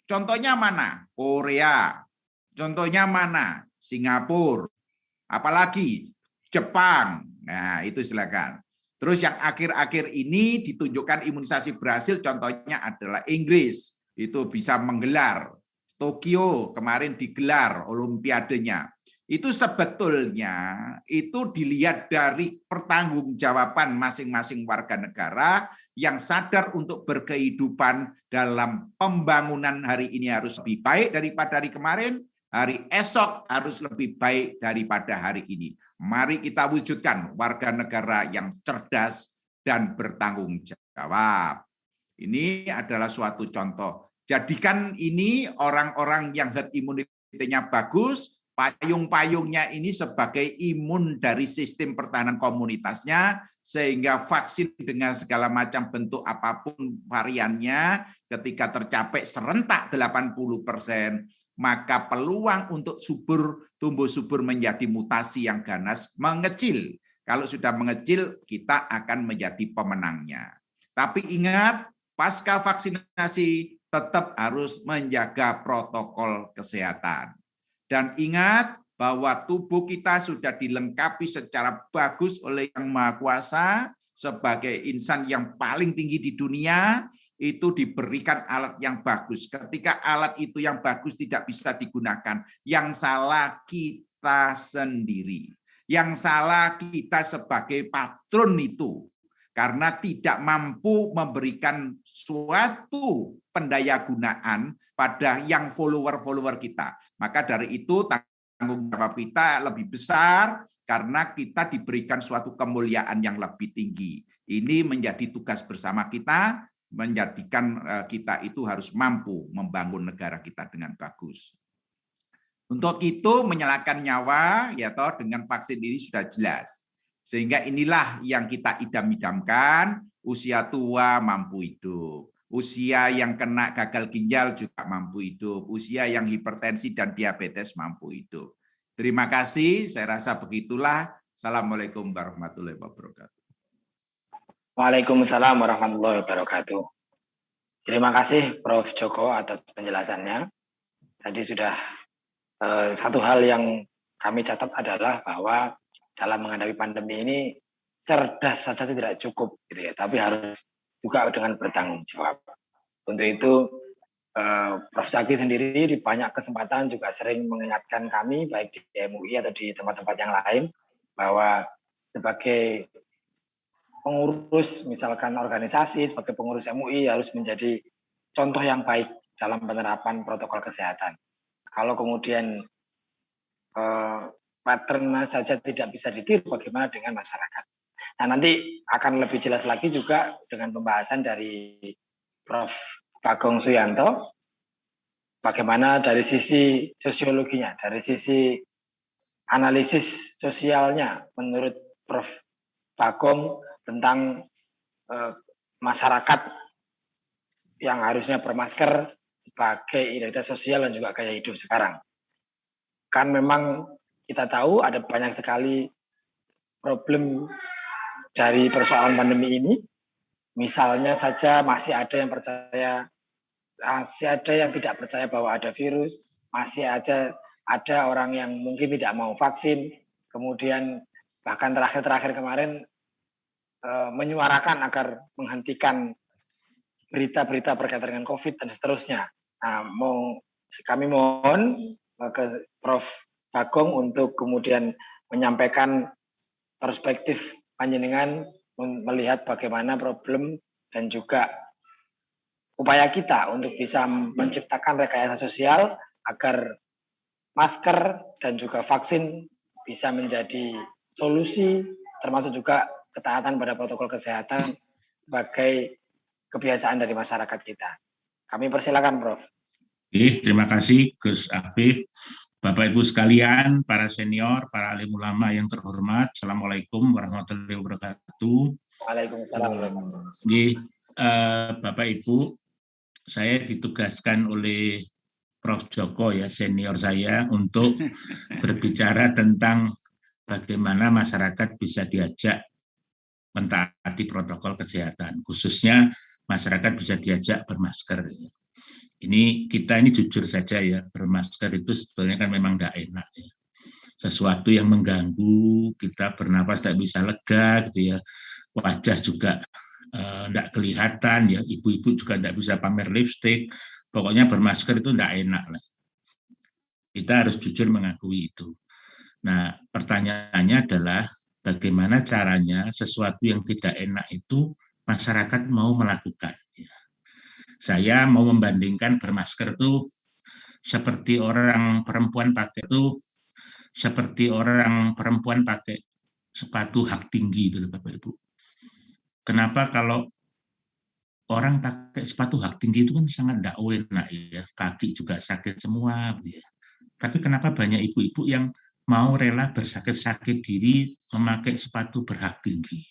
Contohnya mana? Korea. Contohnya mana? Singapura. Apalagi Jepang. Nah, itu silakan. Terus yang akhir-akhir ini ditunjukkan imunisasi berhasil, contohnya adalah Inggris. Itu bisa menggelar. Tokyo kemarin digelar olimpiadenya. Itu sebetulnya itu dilihat dari pertanggungjawaban masing-masing warga negara yang sadar untuk berkehidupan dalam pembangunan hari ini harus lebih baik daripada hari kemarin, hari esok harus lebih baik daripada hari ini. Mari kita wujudkan warga negara yang cerdas dan bertanggung jawab. Ini adalah suatu contoh. Jadikan ini orang-orang yang herd immunity-nya bagus, payung-payungnya ini sebagai imun dari sistem pertahanan komunitasnya, sehingga vaksin dengan segala macam bentuk apapun variannya, ketika tercapai serentak 80%, maka peluang untuk tumbuh subur menjadi mutasi yang ganas mengecil. Kalau sudah mengecil, kita akan menjadi pemenangnya. Tapi ingat, pasca vaksinasi tetap harus menjaga protokol kesehatan. Dan ingat bahwa tubuh kita sudah dilengkapi secara bagus oleh Yang Maha Kuasa sebagai insan yang paling tinggi di dunia, itu diberikan alat yang bagus. Ketika alat itu yang bagus tidak bisa digunakan, yang salah kita sendiri. Yang salah kita sebagai patron itu, karena tidak mampu memberikan suatu pendayagunaan pada yang follower-follower kita. Maka dari itu tanggung jawab kita lebih besar karena kita diberikan suatu kemuliaan yang lebih tinggi. Ini menjadi tugas bersama kita, menjadikan kita itu harus mampu membangun negara kita dengan bagus. Untuk itu menyelamatkan nyawa, ya toh dengan vaksin ini sudah jelas. Sehingga inilah yang kita idam-idamkan, usia tua mampu hidup. Usia yang kena gagal ginjal juga mampu hidup. Usia yang hipertensi dan diabetes mampu hidup. Terima kasih, saya rasa begitulah. Assalamualaikum warahmatullahi wabarakatuh. Waalaikumsalam warahmatullahi wabarakatuh. Terima kasih Prof. Joko atas penjelasannya. Tadi sudah satu hal yang kami catat adalah bahwa dalam menghadapi pandemi ini cerdas saja tidak cukup, gitu ya, tapi harus juga dengan bertanggung jawab. Untuk itu, Prof. Zaki sendiri di banyak kesempatan juga sering mengingatkan kami, baik di MUI atau di tempat-tempat yang lain, bahwa sebagai pengurus, misalkan organisasi, sebagai pengurus MUI harus menjadi contoh yang baik dalam penerapan protokol kesehatan. Kalau kemudian pattern saja tidak bisa ditiru, bagaimana dengan masyarakat? Nah, nanti akan lebih jelas lagi juga dengan pembahasan dari Prof. Bagong Suyanto, bagaimana dari sisi sosiologinya, dari sisi analisis sosialnya menurut Prof. Bagong tentang masyarakat yang harusnya bermasker sebagai identitas sosial dan juga gaya hidup sekarang. Kan memang kita tahu ada banyak sekali problem dari persoalan pandemi ini. Misalnya saja masih ada yang percaya, masih ada yang tidak percaya bahwa ada virus, masih ada orang yang mungkin tidak mau vaksin, kemudian bahkan terakhir kemarin menyuarakan agar menghentikan berita-berita berkaitan dengan COVID dan seterusnya. Nah, kami mohon ke Prof. Bagong untuk kemudian menyampaikan perspektif panjenengan melihat bagaimana problem dan juga upaya kita untuk bisa menciptakan rekayasa sosial agar masker dan juga vaksin bisa menjadi solusi, termasuk juga ketaatan pada protokol kesehatan sebagai kebiasaan dari masyarakat kita. Kami persilakan, Prof. Terima kasih Gus Afif. Bapak Ibu sekalian, para senior, para alim ulama yang terhormat, Assalamualaikum warahmatullahi wabarakatuh. Waalaikumsalam. Bapak Ibu, saya ditugaskan oleh Prof. Joko ya, senior saya, untuk berbicara tentang bagaimana masyarakat bisa diajak mentaati protokol kesehatan, khususnya masyarakat bisa diajak bermasker. Ini kita ini jujur saja ya, bermasker itu sebenarnya kan memang tidak enak ya. Sesuatu yang mengganggu, kita bernapas tidak bisa lega gitu ya. Wajah juga tidak kelihatan ya, ibu-ibu juga tidak bisa pamer lipstik. Pokoknya bermasker itu tidak enak lah. Kita harus jujur mengakui itu. Nah, pertanyaannya adalah bagaimana caranya sesuatu yang tidak enak itu masyarakat mau melakukan. Saya mau membandingkan bermasker itu seperti orang perempuan pakai sepatu hak tinggi itu, Bapak Ibu. Kenapa kalau orang pakai sepatu hak tinggi itu kan sangat tidak enak ya, kaki juga sakit semua ya. Tapi kenapa banyak ibu-ibu yang mau rela bersakit-sakit diri memakai sepatu berhak tinggi?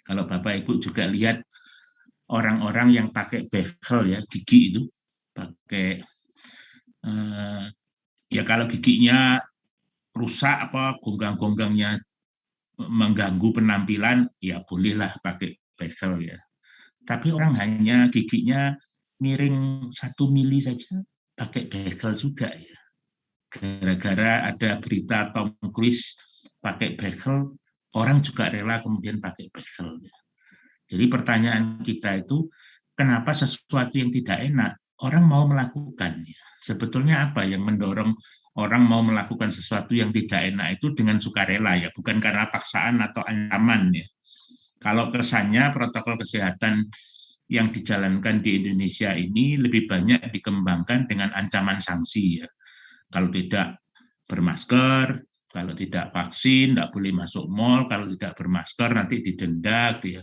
Kalau Bapak Ibu juga lihat orang-orang yang pakai behel ya, gigi itu pakai ya kalau giginya rusak apa gonggang-gonggangnya mengganggu penampilan ya bolehlah pakai behel ya. Tapi orang hanya giginya miring 1 mili saja pakai behel juga ya. Gara-gara ada berita Tom Cruise pakai behel, orang juga rela kemudian pakai behel ya. Jadi pertanyaan kita itu, kenapa sesuatu yang tidak enak, orang mau melakukan? Sebetulnya apa yang mendorong orang mau melakukan sesuatu yang tidak enak itu dengan sukarela ya, bukan karena paksaan atau ancaman ya. Kalau kesannya protokol kesehatan yang dijalankan di Indonesia ini lebih banyak dikembangkan dengan ancaman sanksi ya. Kalau tidak bermasker, kalau tidak vaksin, tidak boleh masuk mal, kalau tidak bermasker nanti didenda gitu ya.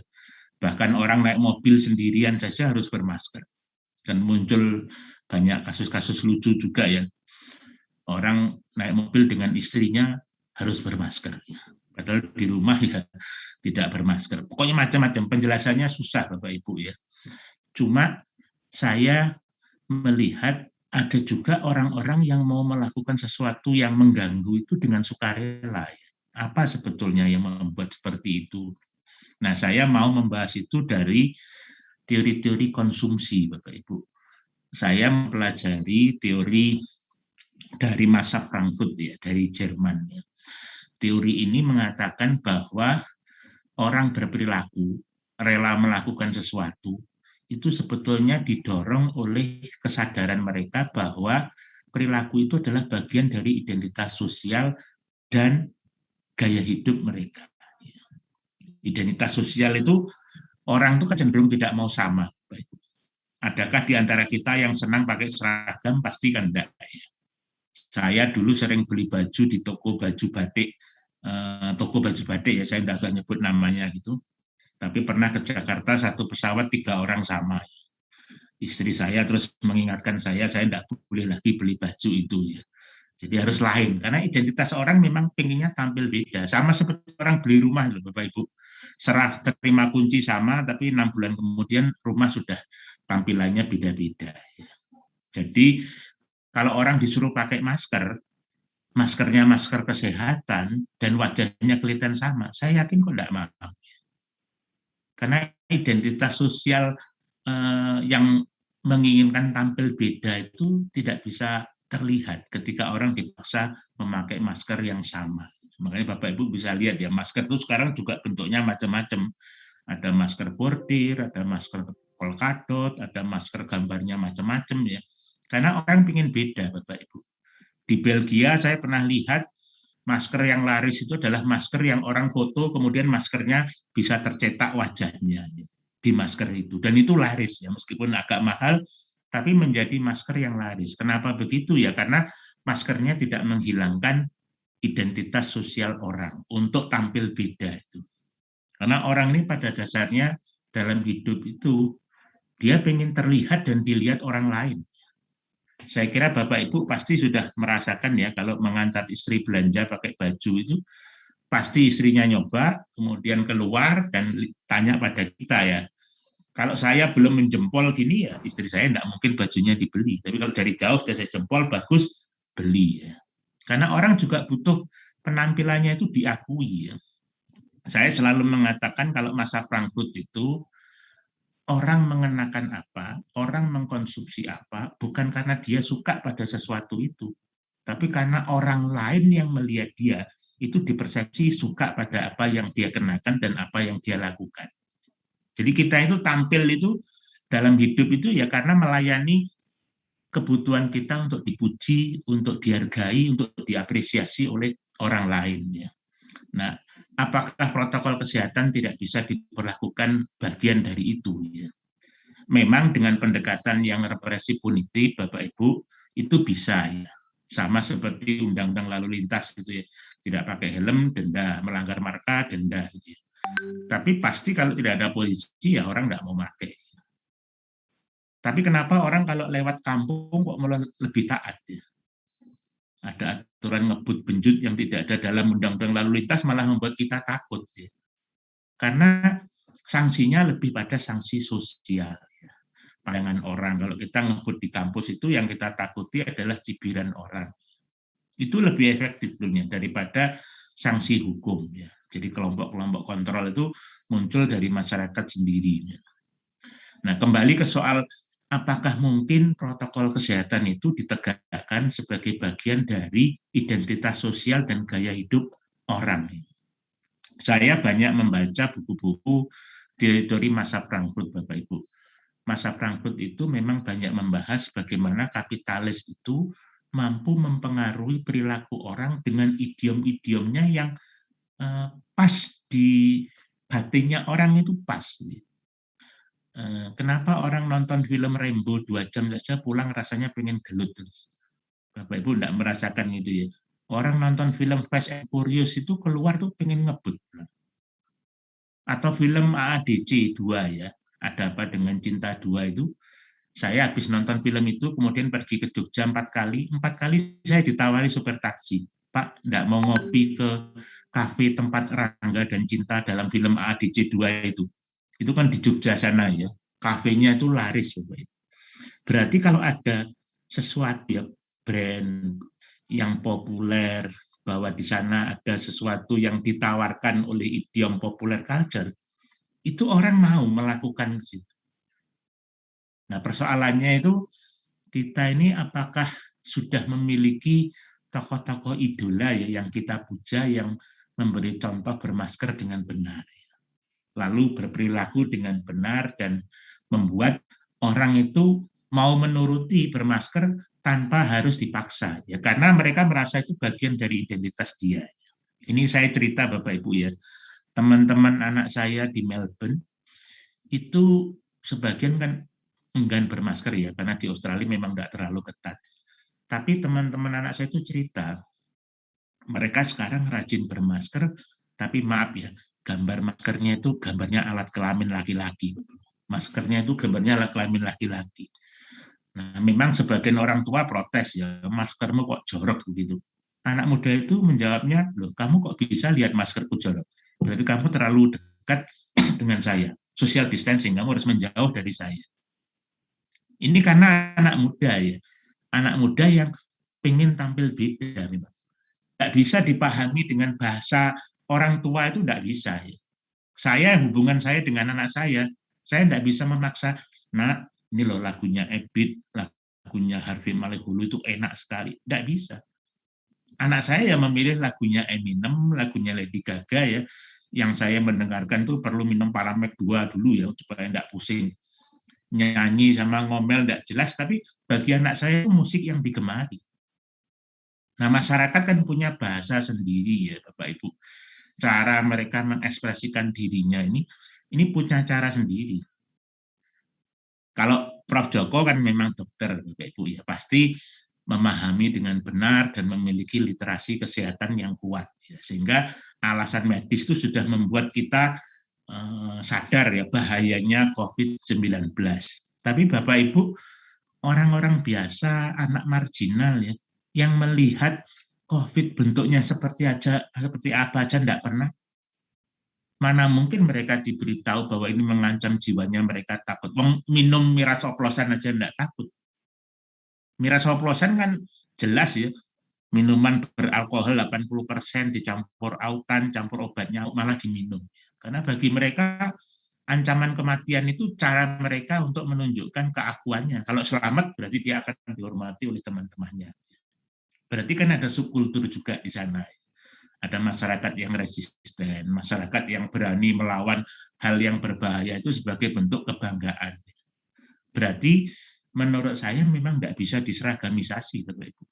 Bahkan orang naik mobil sendirian saja harus bermasker. Dan muncul banyak kasus-kasus lucu juga ya. Orang naik mobil dengan istrinya harus bermasker. Padahal di rumah ya tidak bermasker. Pokoknya macam-macam, penjelasannya susah Bapak Ibu ya. Cuma saya melihat ada juga orang-orang yang mau melakukan sesuatu yang mengganggu itu dengan sukarela. Ya. Apa sebetulnya yang membuat seperti itu? Nah, saya mau membahas itu dari teori-teori konsumsi, Bapak Ibu. Saya mempelajari teori dari masa Frankfurt ya, dari Jerman. Ya. Teori ini mengatakan bahwa orang berperilaku rela melakukan sesuatu itu sebetulnya didorong oleh kesadaran mereka bahwa perilaku itu adalah bagian dari identitas sosial dan gaya hidup mereka. Identitas sosial itu orang itu kan cenderung tidak mau sama. Adakah di antara kita yang senang pakai seragam? Pasti kan enggak. Saya dulu sering beli baju di toko baju batik ya, saya tidak usah nyebut namanya gitu. Tapi pernah ke Jakarta satu pesawat 3 orang sama. Istri saya terus mengingatkan saya tidak boleh lagi beli baju itu ya. Jadi harus lain, karena identitas orang memang pengennya tampil beda. Sama seperti orang beli rumah loh Bapak Ibu. serah terima kunci sama, tapi 6 bulan kemudian rumah sudah tampilannya beda-beda. Jadi kalau orang disuruh pakai masker, maskernya masker kesehatan dan wajahnya kelihatan sama, saya yakin kok tidak mau. Karena identitas sosial yang menginginkan tampil beda itu tidak bisa terlihat ketika orang dipaksa memakai masker yang sama. Makanya Bapak Ibu bisa lihat ya, masker itu sekarang juga bentuknya macam-macam. Ada masker bordir, ada masker polkadot, ada masker gambarnya macam-macam ya. Karena orang ingin beda Bapak Ibu. Di Belgia saya pernah lihat masker yang laris itu adalah masker yang orang foto kemudian maskernya bisa tercetak wajahnya di masker itu, dan itu laris ya, meskipun agak mahal tapi menjadi masker yang laris. Kenapa begitu ya? Karena maskernya tidak menghilangkan identitas sosial orang untuk tampil beda itu. Karena orang ini pada dasarnya dalam hidup itu dia pengen terlihat dan dilihat orang lain. Saya kira Bapak Ibu pasti sudah merasakan ya, kalau mengantar istri belanja pakai baju itu pasti istrinya nyoba, kemudian keluar dan tanya pada kita ya. Kalau saya belum menjempol gini ya, istri saya tidak mungkin bajunya dibeli. Tapi kalau dari jauh sudah saya jempol, bagus, beli ya. Karena orang juga butuh penampilannya itu diakui ya. Saya selalu mengatakan kalau masa Frankfurt itu, orang mengenakan apa, orang mengkonsumsi apa, bukan karena dia suka pada sesuatu itu, tapi karena orang lain yang melihat dia, itu dipersepsi suka pada apa yang dia kenakan dan apa yang dia lakukan. Jadi kita itu tampil itu dalam hidup itu ya karena melayani kebutuhan kita untuk dipuji, untuk dihargai, untuk diapresiasi oleh orang lain ya. Nah, apakah protokol kesehatan tidak bisa diperlakukan bagian dari itu ya? Memang dengan pendekatan yang represif punitif Bapak Ibu itu bisa ya. Sama seperti undang-undang lalu lintas gitu ya. Tidak pakai helm denda, melanggar marka denda gitu ya. Tapi pasti kalau tidak ada polisi ya orang nggak mau pakai. Tapi kenapa orang kalau lewat kampung kok malah lebih taat ya? Ada aturan ngebut benjut yang tidak ada dalam undang-undang lalu lintas malah membuat kita takut ya. Karena sanksinya lebih pada sanksi sosial ya. Pandangan orang, kalau kita ngebut di kampus itu yang kita takuti adalah cibiran orang. Itu lebih efektif sebenarnya daripada sanksi hukum ya. Jadi kelompok-kelompok kontrol itu muncul dari masyarakat sendiri. Nah, kembali ke soal apakah mungkin protokol kesehatan itu ditegakkan sebagai bagian dari identitas sosial dan gaya hidup orang. Saya banyak membaca buku-buku teori masa Frankfurt, Bapak Ibu. Masa Frankfurt itu memang banyak membahas bagaimana kapitalis itu mampu mempengaruhi perilaku orang dengan idiom-idiomnya yang pas di batinnya orang itu pas. Kenapa orang nonton film Rambo 2 jam saja pulang rasanya pengen gelut terus? Bapak Ibu tidak merasakan itu ya? Orang nonton film Fast and Furious itu keluar tuh pengen ngebut. Atau film AADC 2 ya, Ada Apa Dengan Cinta 2 itu, saya habis nonton film itu kemudian pergi ke Jogja 4 kali saya ditawari supir taksi. Pak, enggak mau ngopi ke kafe tempat Rangga dan Cinta dalam film AADC 2 itu. Itu kan di Jogja sana ya. Kafenya itu laris. Berarti kalau ada sesuatu ya, brand yang populer, bahwa di sana ada sesuatu yang ditawarkan oleh idiom populer culture, itu orang mau melakukan itu. Nah, persoalannya itu kita ini apakah sudah memiliki tokoh-tokoh idola ya yang kita puja, yang memberi contoh bermasker dengan benar, lalu berperilaku dengan benar dan membuat orang itu mau menuruti bermasker tanpa harus dipaksa ya, karena mereka merasa itu bagian dari identitas dia. Ini saya cerita Bapak Ibu ya, teman-teman anak saya di Melbourne itu sebagian kan enggan bermasker ya, karena di Australia memang tidak terlalu ketat. Tapi teman-teman anak saya itu cerita, mereka sekarang rajin bermasker, tapi maaf ya, gambar maskernya itu gambarnya alat kelamin laki-laki. Maskernya itu gambarnya alat kelamin laki-laki. Nah, memang sebagian orang tua protes ya, maskermu kok jorok begitu. Anak muda itu menjawabnya, loh kamu kok bisa lihat maskerku jorok? Berarti kamu terlalu dekat dengan saya. Social distancing, kamu harus menjauh dari saya. Ini karena anak muda ya, anak muda yang pengen tampil beda. Tidak bisa dipahami dengan bahasa orang tua itu tidak bisa. Ya. Hubungan saya dengan anak saya tidak bisa memaksa, nak, ini loh lagunya Ebit, lagunya Harvey Malehulu itu enak sekali. Tidak bisa. Anak saya yang memilih lagunya Eminem, lagunya Lady Gaga ya, yang saya mendengarkan tuh perlu minum Paramek 2 dulu ya, supaya tidak pusing. Nyanyi sama ngomel tidak jelas, tapi bagi anak saya itu musik yang digemari. Nah, masyarakat kan punya bahasa sendiri ya, Bapak Ibu. Cara mereka mengekspresikan dirinya ini punya cara sendiri. Kalau Prof. Joko kan memang dokter, Bapak Ibu ya, pasti memahami dengan benar dan memiliki literasi kesehatan yang kuat. Ya. Sehingga alasan medis itu sudah membuat kita sadar ya bahayanya COVID-19. Tapi Bapak Ibu, orang-orang biasa, anak marginal ya, yang melihat COVID bentuknya seperti apa aja enggak pernah. Mana mungkin mereka diberitahu bahwa ini mengancam jiwanya, mereka takut. Minum miras oplosan aja enggak takut. Miras oplosan kan jelas ya, minuman beralkohol 80% dicampur autan, campur obatnya malah diminum. Karena bagi mereka ancaman kematian itu cara mereka untuk menunjukkan keakuannya. Kalau selamat berarti dia akan dihormati oleh teman-temannya. Berarti kan ada subkultur juga di sana. Ada masyarakat yang resisten, masyarakat yang berani melawan hal yang berbahaya itu sebagai bentuk kebanggaan. Berarti menurut saya memang tidak bisa diseragamisasi, Bapak Ibu.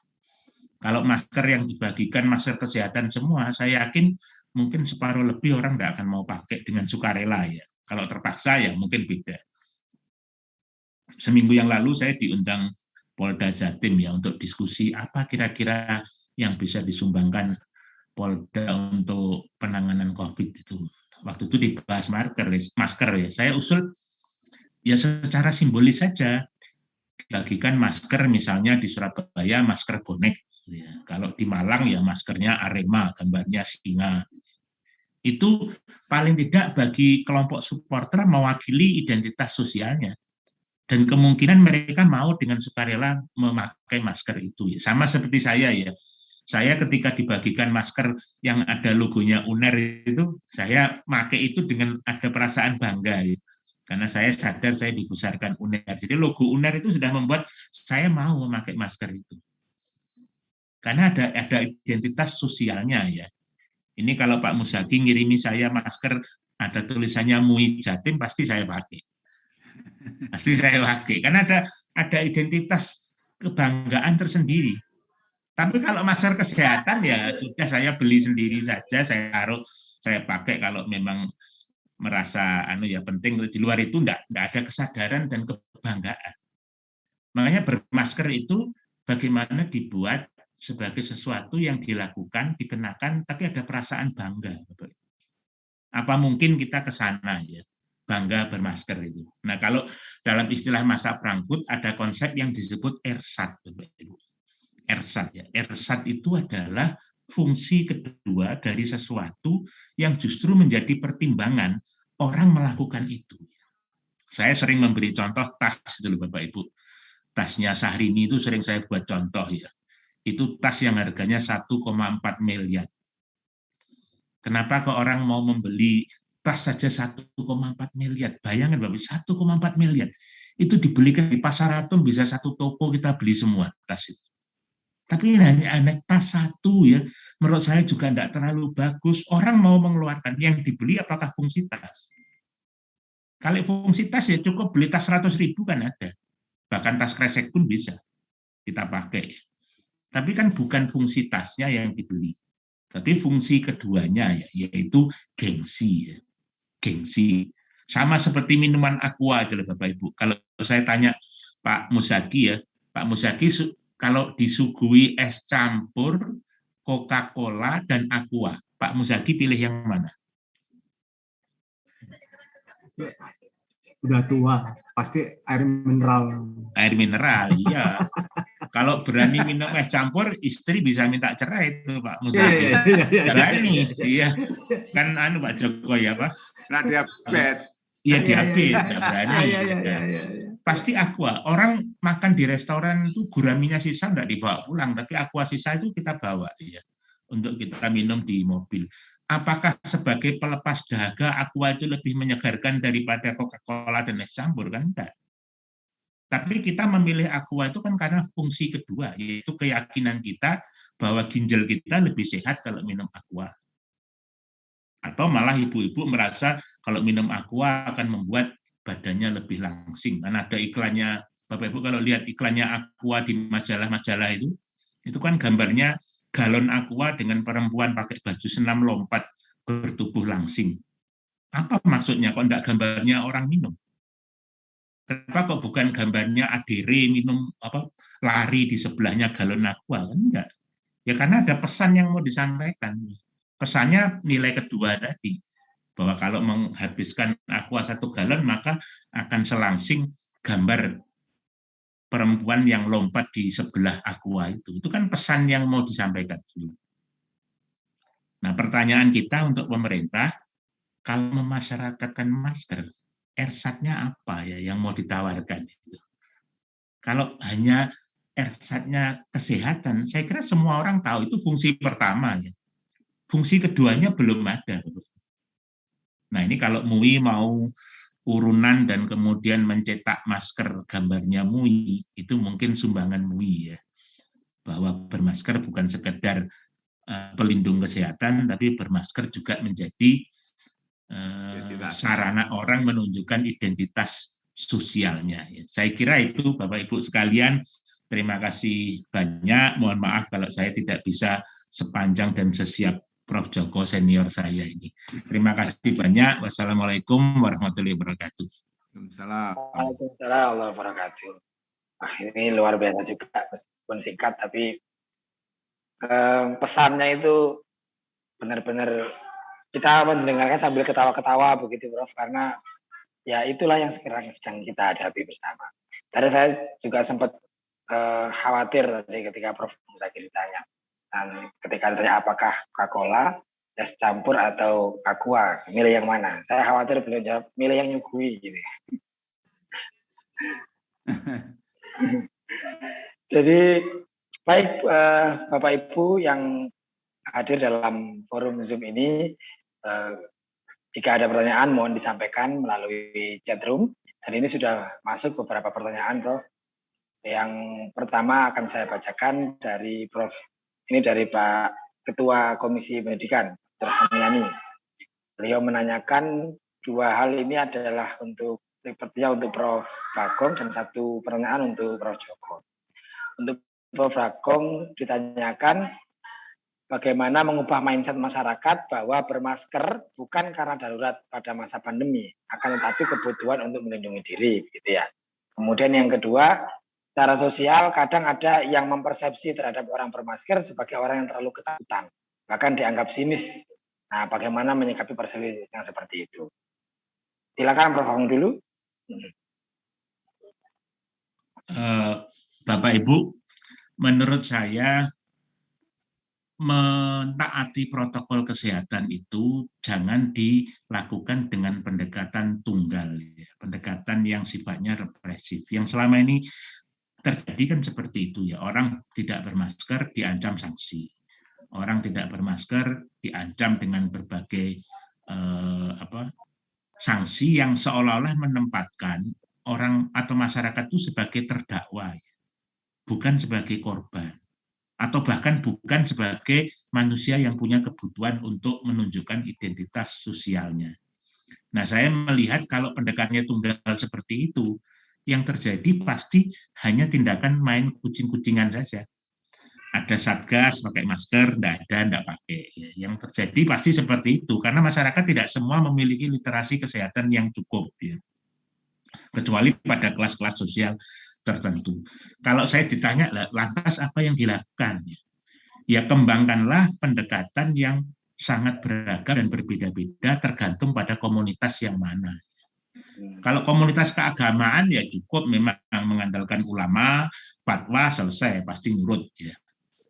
Kalau masker yang dibagikan, masker kesehatan semua, saya yakin mungkin separuh lebih orang tidak akan mau pakai dengan sukarela ya. Kalau terpaksa ya mungkin beda. Seminggu yang lalu saya diundang Polda Jatim ya untuk diskusi apa kira-kira yang bisa disumbangkan Polda untuk penanganan COVID itu. Waktu itu dibahas masker ya. Saya usul ya secara simbolis saja. Bagikan masker misalnya di Surabaya masker bonek. Ya. Kalau di Malang ya maskernya Arema, gambarnya singa. Itu paling tidak bagi kelompok supporter mewakili identitas sosialnya. Dan kemungkinan mereka mau dengan sukarela memakai masker itu. Ya. Sama seperti saya ya. Saya ketika dibagikan masker yang ada logonya UNER itu, saya pakai itu dengan ada perasaan bangga. Ya. Karena saya sadar saya dibesarkan UNER. Jadi logo UNER itu sudah membuat saya mau memakai masker itu. Karena ada identitas sosialnya ya. Ini kalau Pak Muzaki ngirimi saya masker ada tulisannya MUI Jatim, pasti saya pakai. Pasti saya pakai. Karena ada identitas kebanggaan tersendiri. Tapi kalau masker kesehatan ya sudah saya beli sendiri saja, saya taruh, saya pakai kalau memang merasa penting. Di luar itu enggak ada kesadaran dan kebanggaan. Makanya bermasker itu bagaimana dibuat sebagai sesuatu yang dilakukan, dikenakan, tapi ada perasaan bangga. Apa mungkin kita ke sana ya, bangga bermasker itu. Nah kalau dalam istilah masa Frankfurt ada konsep yang disebut ersatz. Ersatz ya. Ersatz itu adalah fungsi kedua dari sesuatu yang justru menjadi pertimbangan orang melakukan itu. Saya sering memberi contoh tas itu Bapak Ibu. Tasnya Syahrini itu sering saya buat contoh ya. Itu tas yang harganya 1,4 miliar. Kenapa kok orang mau membeli tas saja 1,4 miliar? Bayangkan Bapak, 1,4 miliar. Itu dibelikan di pasar Atom, bisa satu toko kita beli semua tas itu. Tapi hanya tas satu ya, menurut saya juga tidak terlalu bagus. Orang mau mengeluarkan, yang dibeli apakah fungsi tas? Kalau fungsi tas ya cukup beli tas 100.000 kan ada. Bahkan tas kresek pun bisa kita pakai. Tapi kan bukan fungsi tasnya yang dibeli. Tapi fungsi keduanya ya, yaitu gengsi. Ya. Gengsi. Sama seperti minuman aqua aja Bapak Ibu. Kalau saya tanya Pak Muzaki ya, Pak Muzaki kalau disuguhi es campur, Coca-Cola, dan aqua, Pak Muzaki pilih yang mana? Udah tua, pasti air mineral. Air mineral, iya. Kalau berani minum es campur, istri bisa minta cerai itu Pak Muzaki. Berani, iya. Kan Pak Joko ya Pak. Nah, diabetes. Ya diabetes, nggak berani. Pasti aqua. Orang makan di restoran itu guraminya sisa nggak dibawa pulang, tapi aqua sisa itu kita bawa ya untuk kita minum di mobil. Apakah sebagai pelepas dahaga aqua itu lebih menyegarkan daripada Coca-Cola dan es campur? Kan enggak. Tapi kita memilih aqua itu kan karena fungsi kedua, yaitu keyakinan kita bahwa ginjal kita lebih sehat kalau minum aqua. Atau malah ibu-ibu merasa kalau minum aqua akan membuat badannya lebih langsing. Kan ada iklannya, Bapak Ibu kalau lihat iklannya aqua di majalah-majalah itu kan gambarnya galon aqua dengan perempuan pakai baju senam lompat bertubuh langsing. Apa maksudnya? Kok enggak gambarnya orang minum? Kenapa kok bukan gambarnya adere minum lari di sebelahnya galon aqua? Kan enggak. Ya karena ada pesan yang mau disampaikan. Pesannya nilai kedua tadi, bahwa kalau menghabiskan aqua 1 galon maka akan selangsing gambar perempuan yang lompat di sebelah aqua itu. Itu kan pesan yang mau disampaikan. Nah, pertanyaan kita untuk pemerintah, kalau memasyarakatkan masker, ersatnya apa ya yang mau ditawarkan itu? Kalau hanya ersatnya kesehatan, saya kira semua orang tahu itu fungsi pertama ya. Fungsi keduanya belum ada. Nah, ini kalau MUI mau urunan dan kemudian mencetak masker gambarnya MUI, itu mungkin sumbangan MUI ya. Bahwa bermasker bukan sekedar pelindung kesehatan, tapi bermasker juga menjadi sarana orang menunjukkan identitas sosialnya. Saya kira itu Bapak Ibu sekalian, terima kasih banyak. Mohon maaf kalau saya tidak bisa sepanjang dan sesiap Prof. Joko senior saya ini. Terima kasih banyak. Wassalamualaikum warahmatullahi wabarakatuh. Waalaikumsalam warahmatullahi wabarakatuh. Ini luar biasa juga, meskipun singkat, tapi pesannya itu benar-benar kita mendengarkan sambil ketawa-ketawa begitu, Prof. Karena ya itulah yang sekarang sedang kita hadapi bersama. Tadi saya juga sempat khawatir tadi ketika Prof. Muzakir ditanya. Dan ketika ditanya apakah Coca-Cola, es campur atau aqua, milih yang mana? Saya khawatir beliau jawab, milih yang nyugui gitu. Jadi baik Bapak Ibu yang hadir dalam forum Zoom ini, jika ada pertanyaan mohon disampaikan melalui chat room. Dan ini sudah masuk beberapa pertanyaan, Prof. Yang pertama akan saya bacakan dari Prof. Ini dari Pak Ketua Komisi Pendidikan, Dr. Hamiani. Beliau menanyakan 2 hal ini adalah sepertinya untuk Prof. Bagong dan 1 pertanyaan untuk Prof. Joko. Untuk Prof. Bagong ditanyakan bagaimana mengubah mindset masyarakat bahwa bermasker bukan karena darurat pada masa pandemi, akan tetapi kebutuhan untuk melindungi diri, gitu ya. Kemudian yang kedua, secara sosial kadang ada yang mempersepsi terhadap orang bermasker sebagai orang yang terlalu ketakutan, bahkan dianggap sinis. Nah, bagaimana menyikapi persepsi yang seperti itu? Silakan Prof. Hong dulu. Bapak Ibu, menurut saya mentaati protokol kesehatan itu jangan dilakukan dengan pendekatan tunggal, ya. Pendekatan yang sifatnya represif. Yang selama ini terjadi kan seperti itu ya, orang tidak bermasker diancam sanksi, orang tidak bermasker diancam dengan berbagai sanksi yang seolah-olah menempatkan orang atau masyarakat itu sebagai terdakwa, bukan sebagai korban, atau bahkan bukan sebagai manusia yang punya kebutuhan untuk menunjukkan identitas sosialnya. Nah, saya melihat kalau pendekatannya tunggal seperti itu, yang terjadi pasti hanya tindakan main kucing-kucingan saja. Ada satgas pakai masker, enggak pakai. Yang terjadi pasti seperti itu, karena masyarakat tidak semua memiliki literasi kesehatan yang cukup, ya. Kecuali pada kelas-kelas sosial tertentu. Kalau saya ditanya, lantas apa yang dilakukan? Ya kembangkanlah pendekatan yang sangat beragam dan berbeda-beda tergantung pada komunitas yang mana. Kalau komunitas keagamaan ya cukup memang mengandalkan ulama, fatwa, selesai, pasti nurut ya.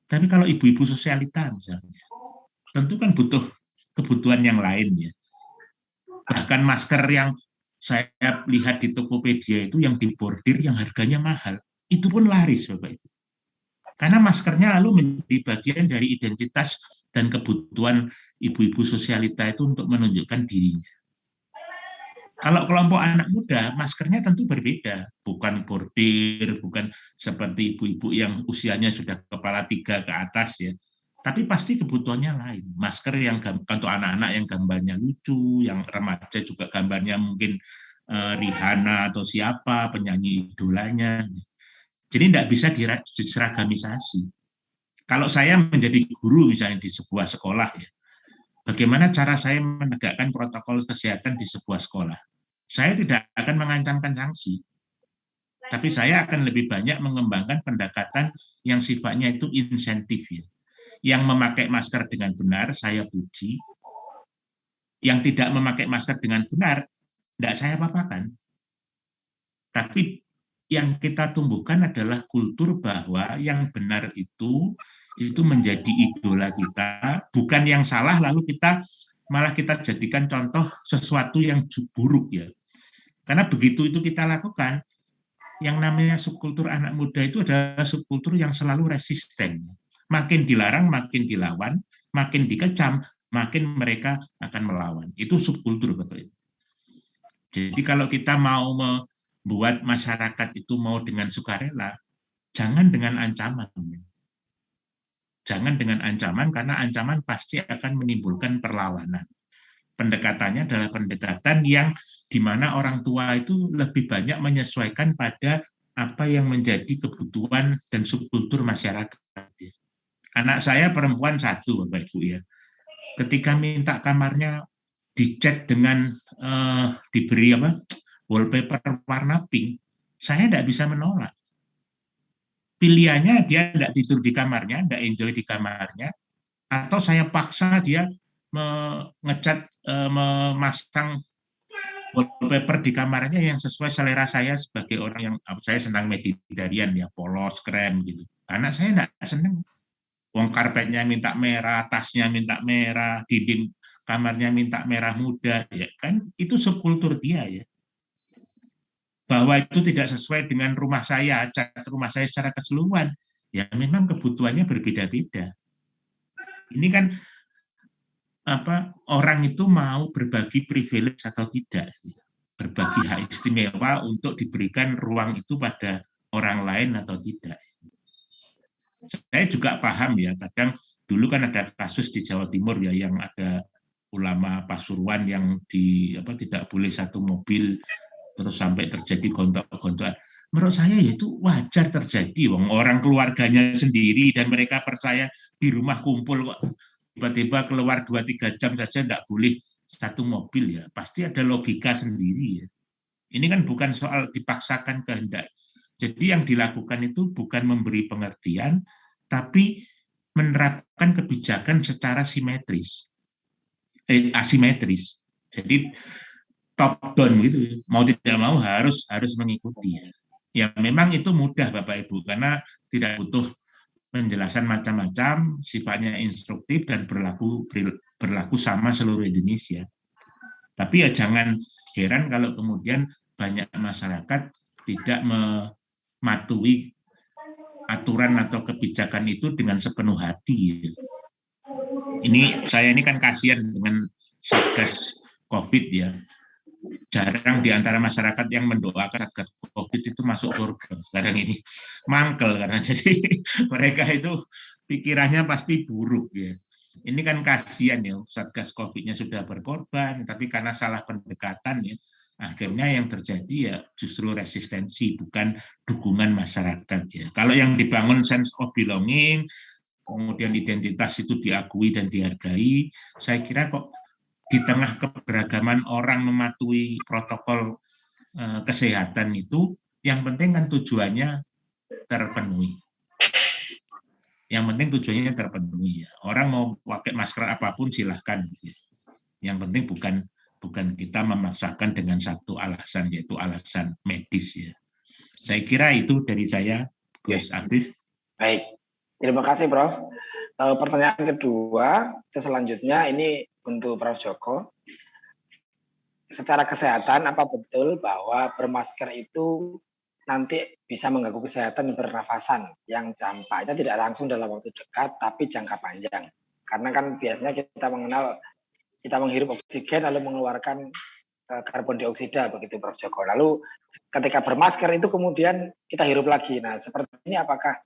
Tapi kalau ibu-ibu sosialita misalnya, tentu kan butuh kebutuhan yang lain ya. Bahkan masker yang saya lihat di Tokopedia itu yang dibordir yang harganya mahal, itu pun laris Bapak Ibu. Karena maskernya lalu menjadi bagian dari identitas dan kebutuhan ibu-ibu sosialita itu untuk menunjukkan dirinya. Kalau kelompok anak muda, maskernya tentu berbeda. Bukan bordir, bukan seperti ibu-ibu yang usianya sudah kepala 3 ke atas ya. Tapi pasti kebutuhannya lain. Masker yang untuk anak-anak yang gambarnya lucu, yang remaja juga gambarnya mungkin Rihanna atau siapa, penyanyi idolanya. Jadi tidak bisa diseragamisasi. Kalau saya menjadi guru misalnya di sebuah sekolah ya, bagaimana cara saya menegakkan protokol kesehatan di sebuah sekolah? Saya tidak akan mengancamkan sanksi, tapi saya akan lebih banyak mengembangkan pendekatan yang sifatnya itu insentif ya. Yang memakai masker dengan benar saya puji, yang tidak memakai masker dengan benar tidak saya apa-apakan. Tapi yang kita tumbuhkan adalah kultur bahwa yang benar itu menjadi idola kita, bukan yang salah lalu malah kita jadikan contoh sesuatu yang buruk ya. Karena begitu itu kita lakukan, yang namanya subkultur anak muda itu adalah subkultur yang selalu resisten. Makin dilarang, makin dilawan, makin dikecam, makin mereka akan melawan. Itu subkultur Bapak Ibu. Jadi kalau kita mau membuat masyarakat itu mau dengan sukarela, jangan dengan ancaman. Jangan dengan ancaman, karena ancaman pasti akan menimbulkan perlawanan. Pendekatannya adalah pendekatan yang di mana orang tua itu lebih banyak menyesuaikan pada apa yang menjadi kebutuhan dan subkultur masyarakat. Anak saya perempuan 1, Bapak Ibu ya. Ketika minta kamarnya dicat dengan diberi wallpaper warna pink, saya tidak bisa menolak. Pilihannya dia tidak tidur di kamarnya, tidak enjoy di kamarnya, atau saya paksa dia memasang wallpaper di kamarnya yang sesuai selera saya sebagai orang yang saya senang meditarian ya, polos, krem gitu. Anak saya tidak senang. Wong karpetnya minta merah, tasnya minta merah, dinding kamarnya minta merah muda, ya kan itu subkultur dia ya. Bahwa itu tidak sesuai dengan rumah saya, cat rumah saya secara keseluruhan, ya memang kebutuhannya berbeda-beda. Ini kan orang itu mau berbagi privilege atau tidak, berbagi hak istimewa untuk diberikan ruang itu pada orang lain atau tidak. Saya juga paham ya, kadang dulu kan ada kasus di Jawa Timur ya, yang ada ulama Pasuruan yang tidak boleh satu mobil terus sampai terjadi gontok-gontokan. Menurut saya itu wajar terjadi, orang keluarganya sendiri dan mereka percaya di rumah kumpul kok tiba-tiba keluar 2-3 jam saja tidak boleh satu mobil ya, pasti ada logika sendiri ya. Ini kan bukan soal dipaksakan kehendak. Jadi yang dilakukan itu bukan memberi pengertian, tapi menerapkan kebijakan secara asimetris. Jadi top down gitu, mau tidak mau harus mengikuti ya. Ya memang itu mudah Bapak Ibu, karena tidak butuh penjelasan macam-macam, sifatnya instruktif dan berlaku sama seluruh Indonesia. Tapi ya jangan heran kalau kemudian banyak masyarakat tidak mematuhi aturan atau kebijakan itu dengan sepenuh hati. Saya ini kan kasihan dengan Satgas COVID ya. Jarang di antara masyarakat yang mendoakan agar COVID itu masuk surga. Sekarang ini mangkel karena jadi mereka itu pikirannya pasti buruk ya. Ini kan kasihan ya, Satgas COVID-nya sudah berkorban, tapi karena salah pendekatan ya, akhirnya yang terjadi ya justru resistensi, bukan dukungan masyarakat ya. Kalau yang dibangun sense of belonging, kemudian identitas itu diakui dan dihargai, saya kira kok di tengah keberagaman orang mematuhi protokol kesehatan itu, yang penting kan tujuannya terpenuhi. Yang penting tujuannya terpenuhi ya. Orang mau pakai masker apapun silahkan. Yang penting bukan kita memaksakan dengan satu alasan, yaitu alasan medis ya. Saya kira itu dari saya, Gus Afif. Baik, terima kasih Prof. Pertanyaan kedua, selanjutnya ini untuk Prof. Joko. secara kesehatan apa betul bahwa bermasker itu nanti bisa mengganggu kesehatan pernafasan yang dampaknya tidak langsung dalam waktu dekat tapi jangka panjang? Karena kan biasanya kita menghirup oksigen lalu mengeluarkan karbon dioksida, begitu Prof. Joko. Lalu ketika bermasker itu kemudian kita hirup lagi. Nah, seperti ini apakah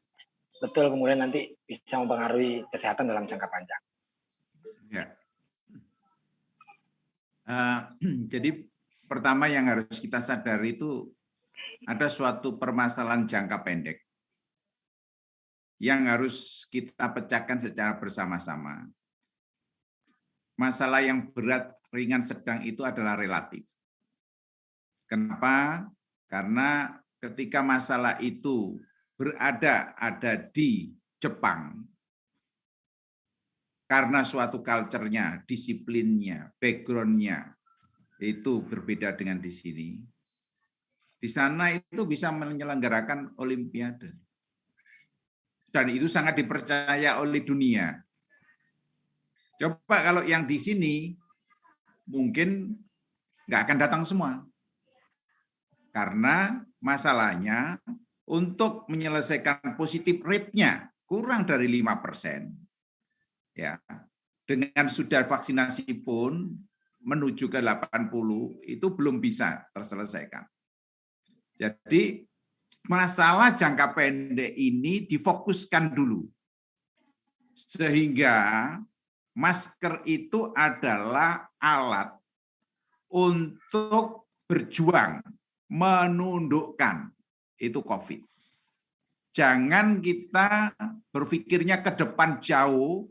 betul kemudian nanti bisa mempengaruhi kesehatan dalam jangka panjang? Ya. Jadi pertama yang harus kita sadari itu ada suatu permasalahan jangka pendek yang harus kita pecahkan secara bersama-sama. Masalah yang berat, ringan, sedang itu adalah relatif. Kenapa? Karena ketika masalah itu ada di Jepang, karena suatu culture-nya, disiplinnya, background-nya itu berbeda dengan di sini. Di sana itu bisa menyelenggarakan Olimpiade. Dan itu sangat dipercaya oleh dunia. Coba kalau yang di sini mungkin nggak akan datang semua. Karena masalahnya untuk menyelesaikan positif rate-nya kurang dari 5%. Ya, dengan sudah vaksinasi pun menuju ke 80 itu belum bisa terselesaikan. Jadi masalah jangka pendek ini difokuskan dulu. Sehingga masker itu adalah alat untuk berjuang menundukkan itu COVID. Jangan kita berpikirnya ke depan jauh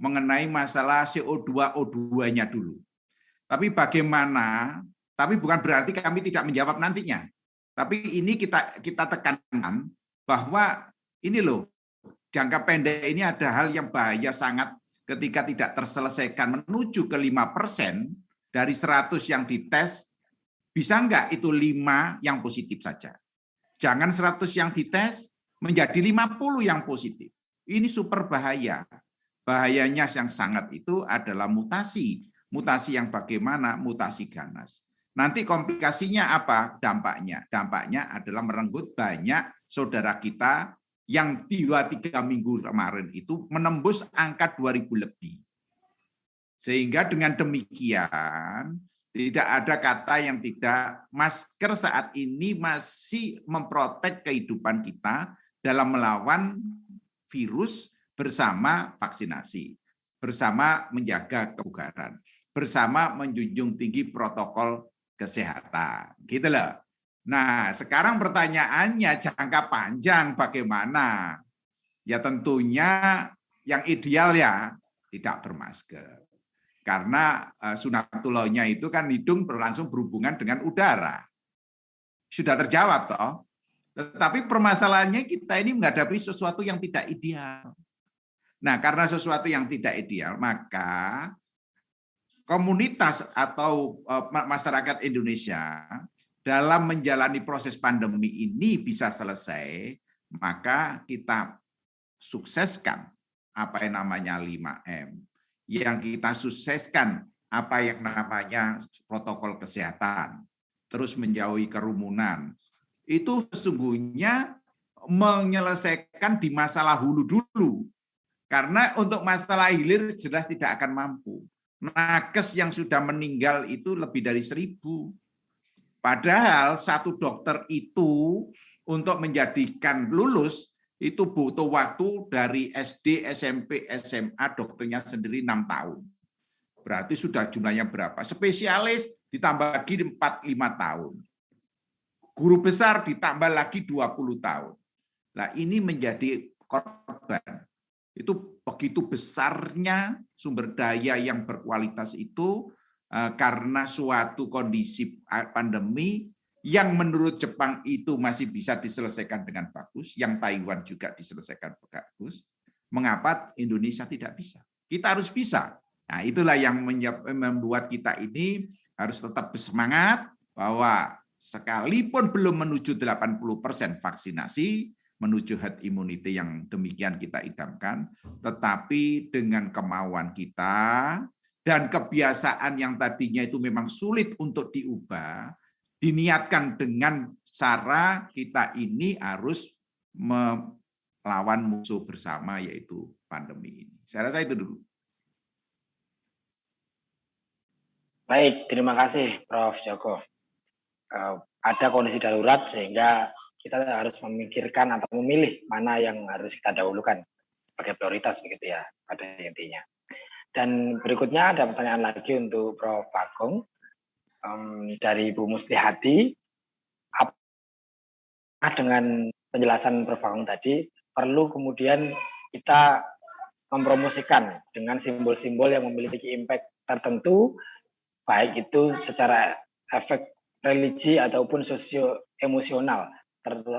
mengenai masalah CO2, O2-nya dulu. Tapi bagaimana, tapi bukan berarti kami tidak menjawab nantinya. Tapi ini kita tekankan bahwa ini loh, jangka pendek ini ada hal yang bahaya sangat ketika tidak terselesaikan menuju ke 5% dari 100 yang dites, bisa enggak itu 5 yang positif saja. Jangan 100 yang dites menjadi 50 yang positif. Ini super bahaya. Bahayanya yang sangat itu adalah mutasi. Mutasi yang bagaimana? Mutasi ganas. Nanti komplikasinya apa dampaknya? Dampaknya adalah merenggut banyak saudara kita yang 2-3 minggu kemarin itu menembus angka 2.000 lebih. Sehingga dengan demikian tidak ada kata yang tidak, masker saat ini masih memprotek kehidupan kita dalam melawan virus bersama vaksinasi, bersama menjaga kebugaran, bersama menjunjung tinggi protokol kesehatan. Gitu loh. Nah, sekarang pertanyaannya jangka panjang bagaimana? Ya tentunya yang ideal ya tidak bermasker. Karena sunatullahnya itu kan hidung berlangsung berhubungan dengan udara. Sudah terjawab toh. Tetapi permasalahannya kita ini menghadapi sesuatu yang tidak ideal. Nah, karena sesuatu yang tidak ideal, maka komunitas atau masyarakat Indonesia dalam menjalani proses pandemi ini bisa selesai, maka kita sukseskan apa yang namanya 5M. Yang kita sukseskan apa yang namanya protokol kesehatan, terus menjauhi kerumunan. Itu sesungguhnya menyelesaikan di masalah hulu dulu. Karena untuk masalah hilir jelas tidak akan mampu. Nakes yang sudah meninggal itu lebih dari 1.000. Padahal satu dokter itu untuk menjadikan lulus itu butuh waktu dari SD, SMP, SMA dokternya sendiri 6 tahun. Berarti sudah jumlahnya berapa? Spesialis ditambah lagi 4-5 tahun. Guru besar ditambah lagi 20 tahun. Nah, ini menjadi korban. Itu begitu besarnya sumber daya yang berkualitas itu karena suatu kondisi pandemi yang menurut Jepang itu masih bisa diselesaikan dengan bagus, yang Taiwan juga diselesaikan bagus. Mengapa Indonesia tidak bisa? Kita harus bisa. Nah, itulah yang membuat kita ini harus tetap bersemangat bahwa sekalipun belum menuju 80% vaksinasi, menuju herd immunity yang demikian kita idamkan, tetapi dengan kemauan kita, Dan kebiasaan yang tadinya itu memang sulit untuk diubah, diniatkan dengan cara kita ini harus melawan musuh bersama, yaitu pandemi ini. Saya rasa itu dulu. Baik, terima kasih Prof. Joko. Ada kondisi darurat sehingga kita harus memikirkan atau memilih mana yang harus kita dahulukan sebagai prioritas begitu ya pada intinya. Dan berikutnya ada pertanyaan lagi untuk Prof. Bagong dari Ibu Muslihati. Apa dengan penjelasan Prof. Bagong tadi perlu kemudian kita mempromosikan dengan simbol-simbol yang memiliki impact tertentu, baik itu secara efek religi ataupun sosio-emosional,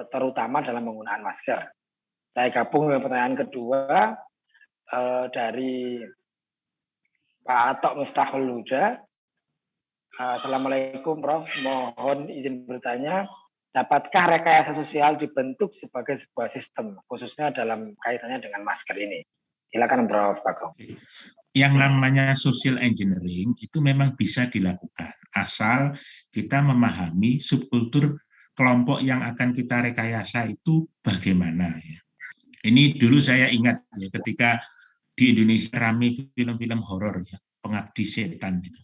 terutama dalam penggunaan masker. Saya gabung dengan pertanyaan kedua dari Pak Atok Miftahul Huda. Assalamualaikum Prof. Mohon izin bertanya, dapatkah rekayasa sosial dibentuk sebagai sebuah sistem, khususnya dalam kaitannya dengan masker ini? Silakan Prof. Bagong. Yang namanya social engineering itu memang bisa dilakukan, asal kita memahami subkultur kelompok yang akan kita rekayasa itu bagaimana. Ya. Ini dulu saya ingat ya, ketika di Indonesia ramai film-film horor ya, Pengabdi Setan gitu.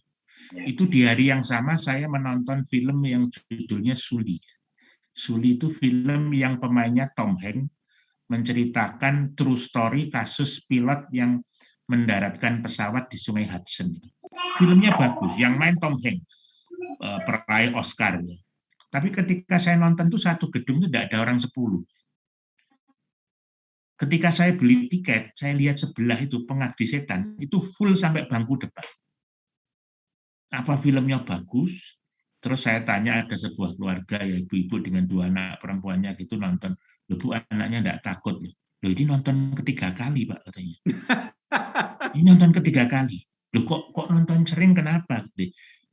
Itu di hari yang sama saya menonton film yang judulnya Suli. Suli itu film yang pemainnya Tom Hanks, menceritakan true story kasus pilot yang mendaratkan pesawat di Sungai Hudson. Filmnya bagus, yang main Tom Hanks, peraih Oscar ya. Tapi ketika saya nonton tuh satu gedung itu tidak ada orang 10. Ketika saya beli tiket, saya lihat sebelah itu Pengabdi Setan, itu full sampai bangku depan. Apa filmnya bagus? Terus saya tanya, ada sebuah keluarga, ya ibu-ibu dengan 2 anak perempuannya gitu nonton. Loh Bu, anaknya enggak takut. Loh ini nonton ketiga kali Pak katanya. Ini nonton ketiga kali. Loh kok nonton sering kenapa?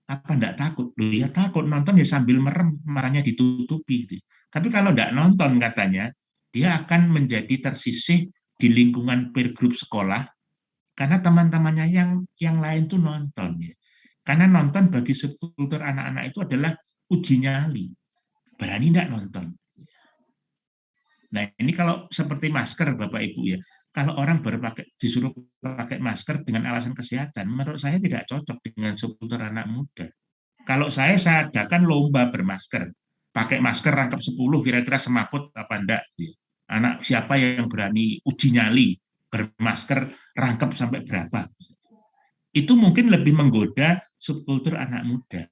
Apa enggak takut? Loh ya takut, nonton ya sambil merem, matanya ditutupi. Tapi kalau enggak nonton katanya, dia akan menjadi tersisih di lingkungan peer group sekolah karena teman-temannya yang lain tuh nonton ya. Karena nonton bagi subkultur anak-anak itu adalah uji nyali. Berani enggak nonton? Nah, ini kalau seperti masker Bapak Ibu ya. Kalau orang disuruh pakai masker dengan alasan kesehatan, menurut saya tidak cocok dengan subkultur anak muda. Kalau saya adakan lomba bermasker. Pakai masker rangkap 10 kira-kira semaput apa enggak? Anak siapa yang berani uji nyali bermasker rangkap sampai berapa? Itu mungkin lebih menggoda subkultur anak muda.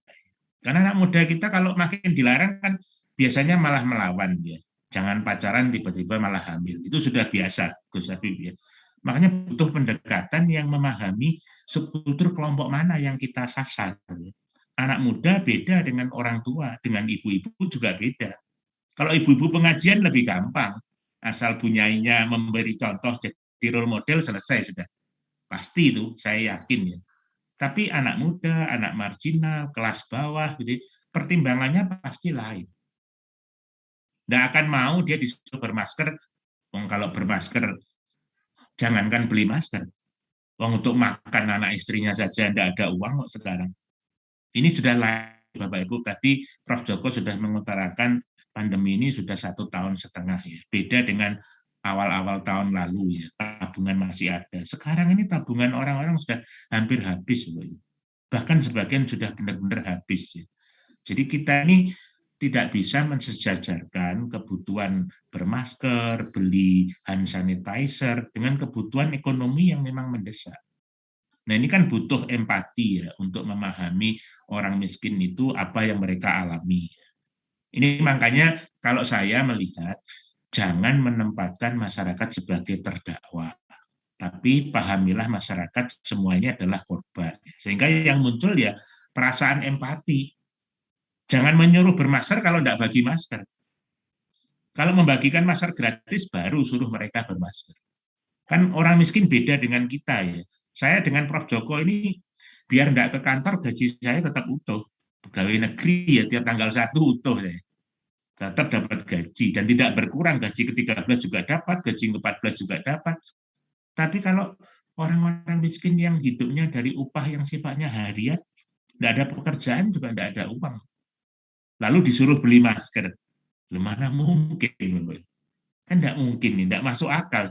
Karena anak muda kita kalau makin dilarang kan biasanya malah melawan ya. Jangan pacaran tiba-tiba malah hamil. Itu sudah biasa, Gus Habib ya. Makanya butuh pendekatan yang memahami subkultur kelompok mana yang kita sasar. Ya. Anak muda beda dengan orang tua, dengan ibu-ibu juga beda. Kalau ibu-ibu pengajian lebih gampang. Asal bunyainya memberi contoh jadi role model selesai sudah. Pasti itu, saya yakin ya. Tapi anak muda, anak marginal, kelas bawah, gitu, pertimbangannya pasti lain. Nggak akan mau dia disuruh bermasker. Kalau bermasker, jangankan beli masker. Untuk makan anak istrinya saja nggak ada uang kok sekarang. Ini sudah lain, Bapak Ibu. Tadi Prof. Joko sudah mengutarakan pandemi ini sudah 1,5 tahun ya. Beda dengan awal-awal tahun lalu ya, tabungan masih ada. Sekarang ini tabungan orang-orang sudah hampir habis. Bahkan sebagian sudah benar-benar habis. Ya. Jadi kita ini tidak bisa mensejajarkan kebutuhan bermasker, beli hand sanitizer dengan kebutuhan ekonomi yang memang mendesak. Nah ini kan butuh empati ya untuk memahami orang miskin itu apa yang mereka alami. Ini makanya kalau saya melihat jangan menempatkan masyarakat sebagai terdakwa, tapi pahamilah masyarakat semuanya adalah korban. Sehingga yang muncul ya perasaan empati. Jangan menyuruh bermasker kalau tidak bagi masker. Kalau membagikan masker gratis baru suruh mereka bermasker. Kan orang miskin beda dengan kita ya. Saya dengan Prof. Joko ini biar nggak ke kantor gaji saya tetap utuh. Pegawai negeri ya tiap tanggal 1 utuh saya. Tetap dapat gaji dan tidak berkurang, gaji ke-13 juga dapat, gaji ke-14 juga dapat. Tapi kalau Orang-orang miskin yang hidupnya dari upah yang sifatnya harian, tidak ada pekerjaan juga tidak ada uang. Lalu disuruh beli masker. Mana mungkin? Kan tidak mungkin, tidak masuk akal.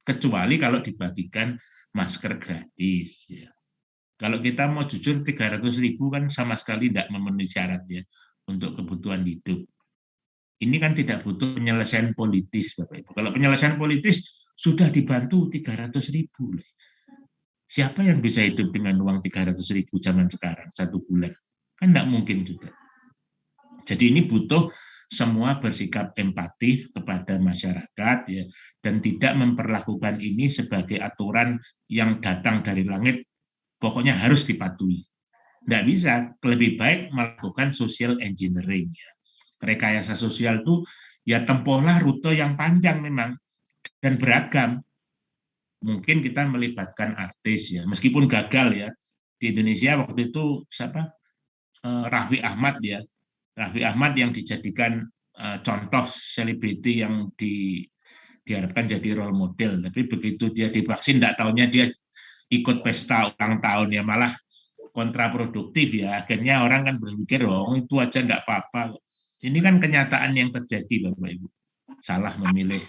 Kecuali kalau dibagikan masker gratis. Ya. Kalau kita mau jujur 300.000 kan sama sekali tidak memenuhi syarat ya untuk kebutuhan hidup. Ini kan tidak butuh penyelesaian politis, Bapak Ibu. Kalau penyelesaian politis sudah dibantu 300.000. Siapa yang bisa hidup dengan uang 300.000 zaman sekarang, 1 bulan? Kan tidak mungkin juga. Jadi ini butuh semua bersikap empatif kepada masyarakat ya, dan tidak memperlakukan ini sebagai aturan yang datang dari langit, pokoknya harus dipatuhi. Tidak bisa, lebih baik melakukan social engineering. Ya. Rekayasa sosial itu ya tempuhlah rute yang panjang memang dan beragam. Mungkin kita melibatkan artis ya, meskipun gagal ya. Di Indonesia waktu itu siapa? Raffi Ahmad ya. Raffi Ahmad yang dijadikan contoh selebriti yang diharapkan jadi role model. Tapi begitu dia divaksin, tidak tahunya dia ikut pesta ulang tahun ya, malah kontraproduktif ya. Akhirnya orang kan berpikir, oh itu aja tidak apa-apa. Ini kan kenyataan yang terjadi, Bapak Ibu. Salah memilih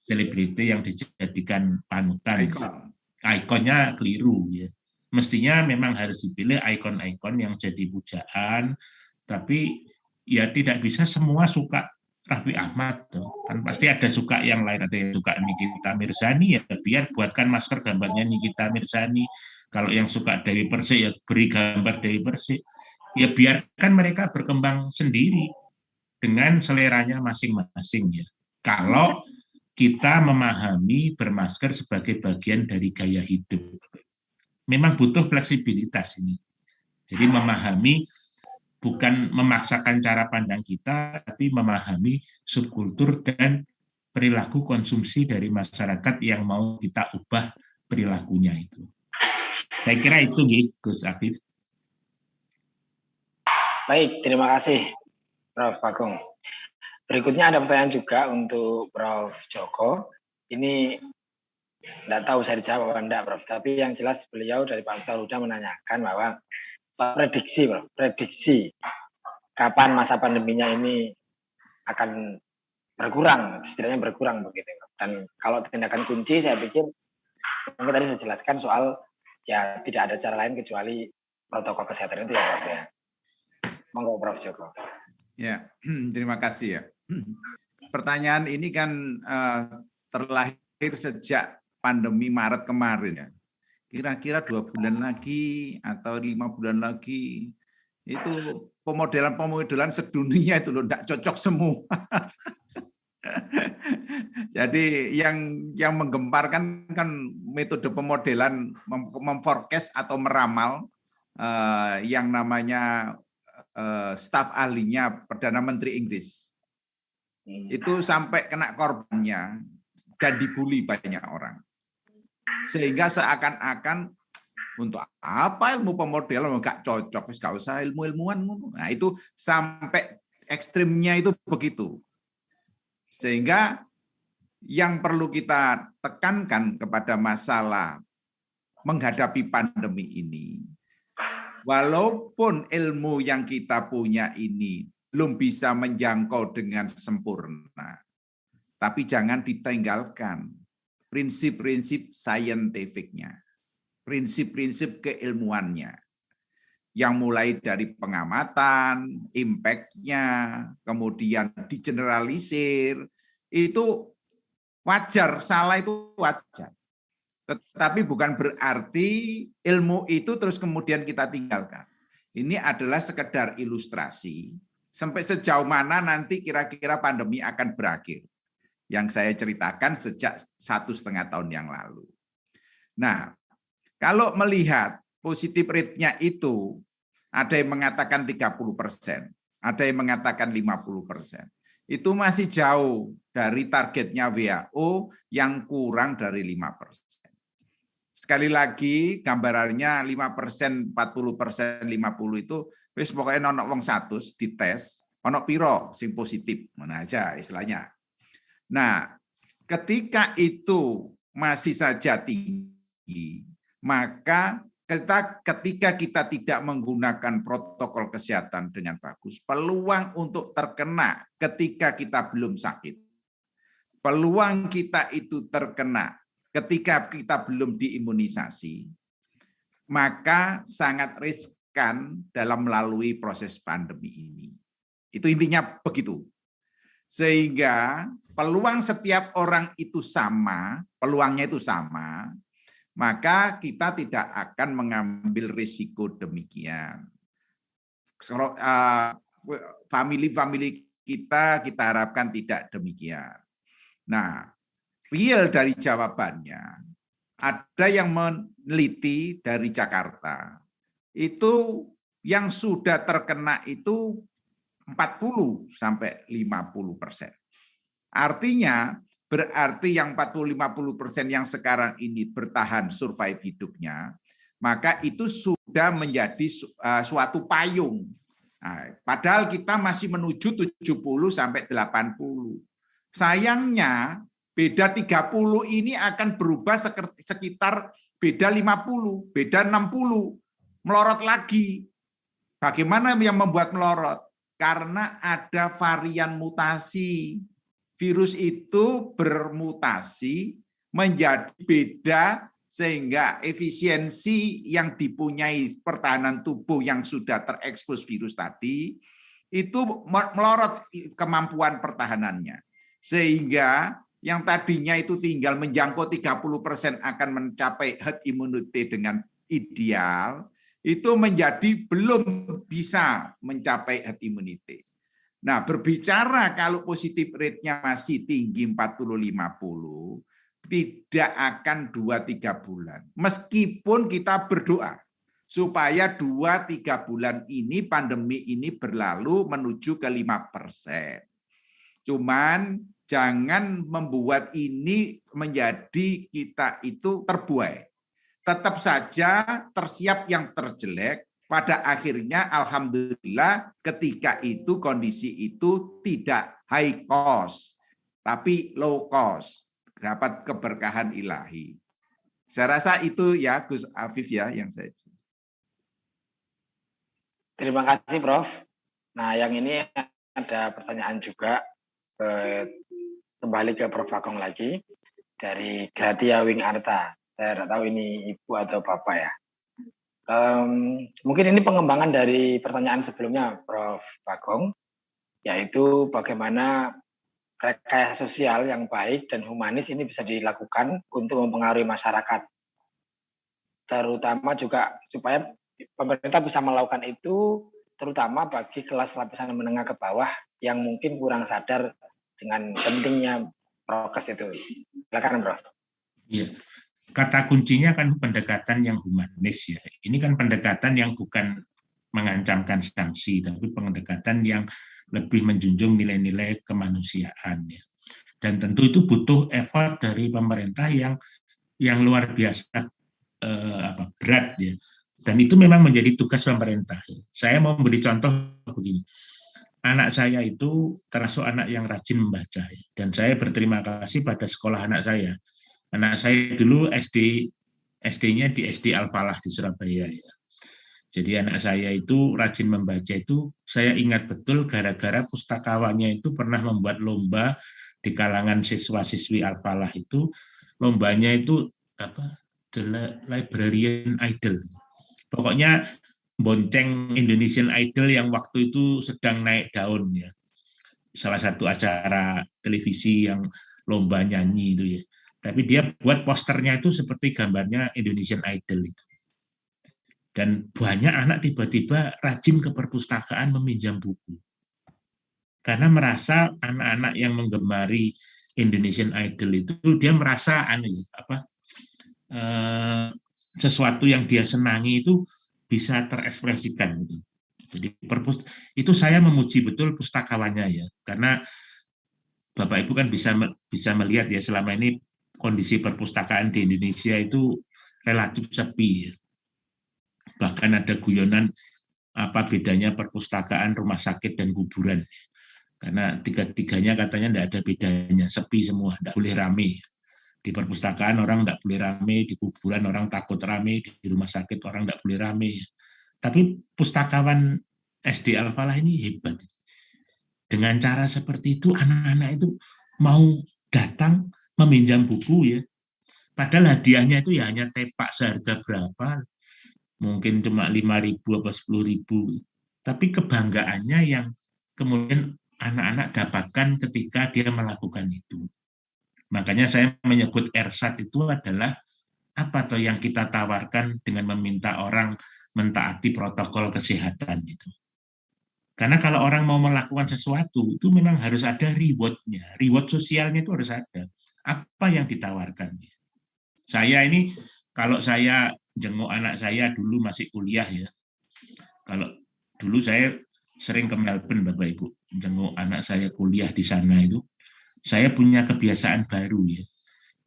selebriti yang dijadikan panutan. Ikonnya keliru ya. Mestinya memang harus dipilih ikon-ikon yang jadi pujaan, tapi ya tidak bisa semua suka Raffi Ahmad. Kan pasti ada suka yang lain, ada yang suka Nikita Mirzani, ya biar buatkan masker gambarnya Nikita Mirzani. Kalau yang suka Dewi Persik, ya beri gambar Dewi Persik. Ya biarkan mereka berkembang sendiri dengan seleranya masing-masing ya. Kalau kita memahami bermasker sebagai bagian dari gaya hidup. Memang butuh fleksibilitas ini. Jadi memahami bukan memaksakan cara pandang kita, tapi memahami subkultur dan perilaku konsumsi dari masyarakat yang mau kita ubah perilakunya itu. Saya kira itu, Gus Afif. Baik, terima kasih, Prof. Bagong. Berikutnya ada pertanyaan juga untuk Prof. Joko. Ini tidak tahu saya dijawab atau tidak, Prof. Tapi yang jelas beliau dari Pak Saruda menanyakan bahwa prediksi kapan masa pandeminya ini akan berkurang, setidaknya berkurang begitu. Dan kalau tindakan kunci, saya pikir mungkin tadi sudah dijelaskan soal ya tidak ada cara lain kecuali protokol kesehatan itu ya, Prof. Ya. Monggo, Prof. Joko. Ya, terima kasih ya. Pertanyaan ini kan terlahir sejak pandemi Maret kemarin ya. Kira-kira 2 bulan lagi atau 5 bulan lagi itu pemodelan sedunia itu loh, tidak cocok semua. Jadi yang menggemparkan kan metode pemodelan memforecast atau meramal yang namanya staf ahlinya Perdana Menteri Inggris. Itu sampai kena korbannya dan dibully banyak orang. Sehingga seakan-akan untuk apa ilmu pemodelan nggak cocok, nggak usah ilmu-ilmuwan. Nah itu sampai ekstrimnya itu begitu. Sehingga yang perlu kita tekankan kepada masalah menghadapi pandemi ini, walaupun ilmu yang kita punya ini belum bisa menjangkau dengan sempurna, tapi jangan ditinggalkan prinsip-prinsip saintifiknya, prinsip-prinsip keilmuannya, yang mulai dari pengamatan, impact-nya, kemudian digeneralisir, itu wajar, salah itu wajar. Tetapi bukan berarti ilmu itu terus kemudian kita tinggalkan. Ini adalah sekedar ilustrasi, sampai sejauh mana nanti kira-kira pandemi akan berakhir. Yang saya ceritakan sejak 1,5 tahun yang lalu. Nah, kalau melihat positif rate-nya itu, ada yang mengatakan 30%, ada yang mengatakan 50%. Itu masih jauh dari targetnya WHO yang kurang dari 5%. Sekali lagi, gambarannya 5%, 40%, 50% itu, wis pokoknya ono wong 100 dites, ono piro sing positif, mana aja istilahnya. Nah, ketika itu masih saja tinggi, maka ketika kita tidak menggunakan protokol kesehatan dengan bagus, peluang untuk terkena ketika kita belum sakit, peluang kita itu terkena ketika kita belum diimunisasi, maka sangat riskan dalam melalui proses pandemi ini. Itu intinya begitu. Sehingga peluang setiap orang itu sama, peluangnya itu sama, maka kita tidak akan mengambil risiko demikian. Family kita harapkan tidak demikian. Nah, real dari jawabannya, ada yang meneliti dari Jakarta, itu yang sudah terkena itu 40 sampai 50%. Artinya, berarti yang 40-50% yang sekarang ini bertahan survive hidupnya, maka itu sudah menjadi suatu payung. Nah, padahal kita masih menuju 70 sampai 80. Sayangnya beda 30 ini akan berubah sekitar beda 50, beda 60, melorot lagi. Bagaimana yang membuat melorot? Karena ada varian mutasi. Virus itu bermutasi menjadi beda sehingga efisiensi yang dipunyai pertahanan tubuh yang sudah terekspos virus tadi itu melorot kemampuan pertahanannya. Sehingga yang tadinya itu tinggal menjangkau 30% akan mencapai herd immunity dengan ideal, itu menjadi belum bisa mencapai herd immunity. Nah, berbicara kalau positif rate-nya masih tinggi 40-50, tidak akan 2-3 bulan. Meskipun kita berdoa supaya 2-3 bulan ini pandemi ini berlalu menuju ke 5%. Cuman jangan membuat ini menjadi kita itu terbuai. Tetap saja tersiap yang terjelek. Pada akhirnya alhamdulillah ketika itu kondisi itu tidak high cost, tapi low cost, dapat keberkahan ilahi. Saya rasa itu ya Gus Afif ya yang saya. Terima kasih Prof. Nah yang ini ada pertanyaan juga, kembali ke Prof Bagong lagi, dari Gratia Wing Arta. Saya tidak tahu ini ibu atau bapak ya. Mungkin ini pengembangan dari pertanyaan sebelumnya Prof Bagong, yaitu bagaimana rekayasa sosial yang baik dan humanis ini bisa dilakukan untuk mempengaruhi masyarakat, terutama juga supaya pemerintah bisa melakukan itu, terutama bagi kelas lapisan menengah ke bawah yang mungkin kurang sadar dengan pentingnya prokes itu. Silakan Prof. Iya. Kata kuncinya kan pendekatan yang humanis ya. Ini kan pendekatan yang bukan mengancamkan sanksi, tapi pendekatan yang lebih menjunjung nilai-nilai kemanusiaan ya. Dan tentu itu butuh effort dari pemerintah yang luar biasa berat ya. Dan itu memang menjadi tugas pemerintah. Saya mau beri contoh begini. Anak saya itu termasuk anak yang rajin membaca ya. Dan saya berterima kasih pada sekolah anak saya. Anak saya dulu SD-nya di SD Al-Falah di Surabaya ya. Jadi anak saya itu rajin membaca itu, saya ingat betul gara-gara pustakawannya itu pernah membuat lomba di kalangan siswa-siswi Al-Falah itu, lombanya itu apa? The Librarian Idol. Pokoknya bonceng Indonesian Idol yang waktu itu sedang naik daun ya. Salah satu acara televisi yang lomba nyanyi itu ya. Tapi dia buat posternya itu seperti gambarnya Indonesian Idol itu. Dan banyak anak tiba-tiba rajin ke perpustakaan meminjam buku. Karena merasa anak-anak yang menggemari Indonesian Idol itu, dia merasa sesuatu yang dia senangi itu bisa terekspresikan. Jadi itu saya memuji betul pustakawannya ya. Karena Bapak Ibu kan bisa melihat ya selama ini kondisi perpustakaan di Indonesia itu relatif sepi. Bahkan ada guyonan apa bedanya perpustakaan, rumah sakit, dan kuburan. Karena tiga-tiganya katanya tidak ada bedanya, sepi semua, tidak boleh rame. Di perpustakaan orang tidak boleh rame, di kuburan orang takut rame, di rumah sakit orang tidak boleh rame. Tapi pustakawan SD Al-Falah ini hebat. Dengan cara seperti itu anak-anak itu mau datang meminjam buku ya. Padahal hadiahnya itu ya hanya tepak seharga berapa, mungkin cuma 5.000 atau 10.000. Tapi kebanggaannya yang kemudian anak-anak dapatkan ketika dia melakukan itu. Makanya saya menyebut ersat itu adalah apa toh yang kita tawarkan dengan meminta orang mentaati protokol kesehatan itu. Karena kalau orang mau melakukan sesuatu, itu memang harus ada reward-nya. Reward sosialnya itu harus ada. Apa yang ditawarkan? Saya ini, kalau saya jenguk anak saya dulu masih kuliah ya. Kalau dulu saya sering ke Melbourne, Bapak Ibu. Jenguk anak saya kuliah di sana itu. Saya punya kebiasaan baru ya.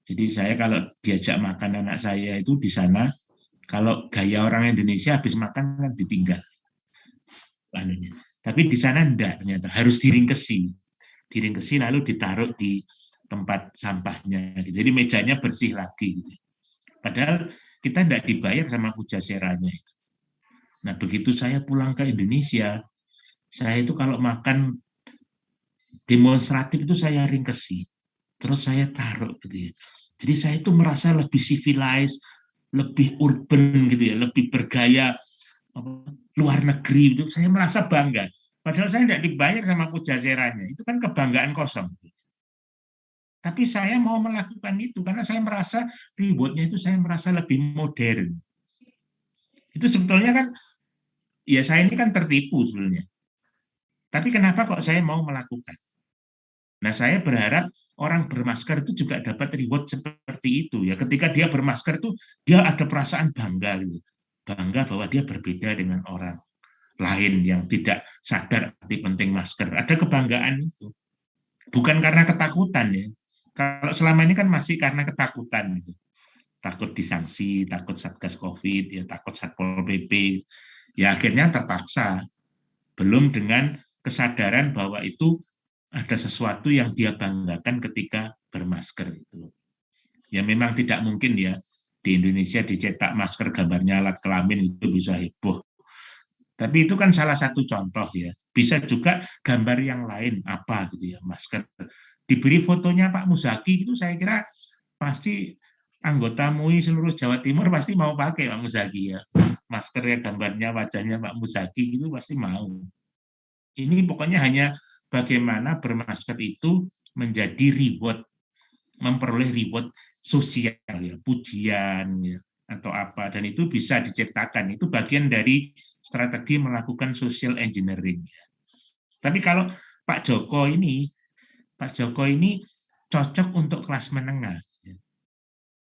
Jadi saya kalau diajak makan anak saya itu di sana, kalau gaya orang Indonesia habis makan kan ditinggal. Tapi di sana enggak, ternyata harus diringkesi lalu ditaruh di tempat sampahnya. Jadi mejanya bersih lagi. Padahal kita enggak dibayar sama pujaseranya. Nah begitu saya pulang ke Indonesia, saya itu kalau makan demonstratif itu saya ringkesi, terus saya taruh gitu ya. Jadi saya itu merasa lebih civilized, lebih urban gitu ya, lebih bergaya luar negeri itu. Saya merasa bangga. Padahal saya tidak dibayar sama pujaseranya. Itu kan kebanggaan kosong. Tapi saya mau melakukan itu karena saya merasa reward-nya itu saya merasa lebih modern. Itu sebetulnya kan, ya saya ini kan tertipu sebenarnya. Tapi kenapa kok saya mau melakukan? Nah saya berharap orang bermasker itu juga dapat reward seperti itu. Ya ketika dia bermasker itu dia ada perasaan bangga, gitu. Bangga bahwa dia berbeda dengan orang lain yang tidak sadar arti penting masker. Ada kebanggaan itu. Bukan karena ketakutan ya. Kalau selama ini kan masih karena ketakutan gitu. Takut disanksi, takut Satgas Covid, ya takut Satpol PP. Ya akhirnya terpaksa. Belum dengan kesadaran bahwa itu ada sesuatu yang dia banggakan ketika bermasker itu. Ya memang tidak mungkin ya di Indonesia dicetak masker gambarnya alat kelamin itu bisa heboh. Tapi itu kan salah satu contoh ya. Bisa juga gambar yang lain apa gitu ya, masker. Diberi fotonya Pak Muzaki itu saya kira pasti anggota MUI seluruh Jawa Timur pasti mau pakai Pak Muzaki ya. Masker yang gambarnya wajahnya Pak Muzaki itu pasti mau. Ini pokoknya hanya bagaimana bermasker itu menjadi reward, memperoleh reward sosial ya, pujian ya, atau apa, dan itu bisa diciptakan. Itu bagian dari strategi melakukan social engineering. Tapi kalau Pak Joko ini cocok untuk kelas menengah.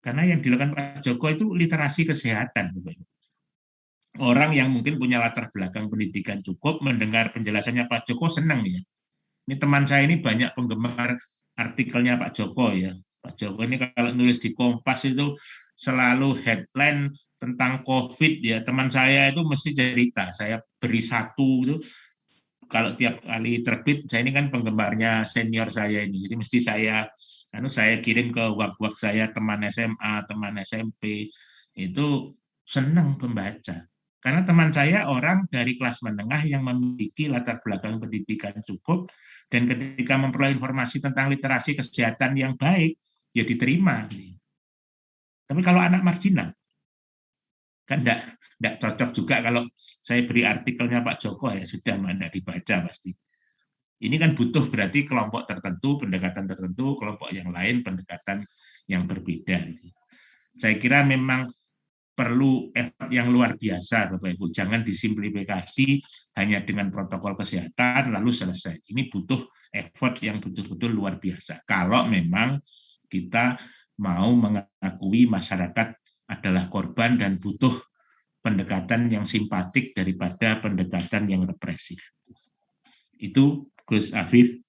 Karena yang dilakukan Pak Joko itu literasi kesehatan. Orang yang mungkin punya latar belakang pendidikan cukup, mendengar penjelasannya Pak Joko senang ya. Ini teman saya ini banyak penggemar artikelnya Pak Joko ya. Pak Joko ini kalau nulis di Kompas itu selalu headline tentang COVID ya. Teman saya itu mesti cerita, saya beri satu itu kalau tiap kali terbit, saya ini kan penggemarnya senior saya ini, jadi mesti saya kirim ke wak-wak saya, teman SMA, teman SMP, itu senang pembaca. Karena teman saya orang dari kelas menengah yang memiliki latar belakang pendidikan cukup, dan ketika memperoleh informasi tentang literasi kesehatan yang baik, ya diterima. Tapi kalau anak marginal, kan enggak cocok juga kalau saya beri artikelnya Pak Joko ya sudah tidak dibaca pasti. Ini kan butuh berarti kelompok tertentu, pendekatan tertentu, kelompok yang lain, pendekatan yang berbeda. Saya kira memang perlu effort yang luar biasa Bapak Ibu. Jangan disimplifikasi hanya dengan protokol kesehatan lalu selesai. Ini butuh effort yang betul-betul luar biasa. Kalau memang kita mau mengakui masyarakat adalah korban dan butuh pendekatan yang simpatik daripada pendekatan yang represif. Itu Gus Afif.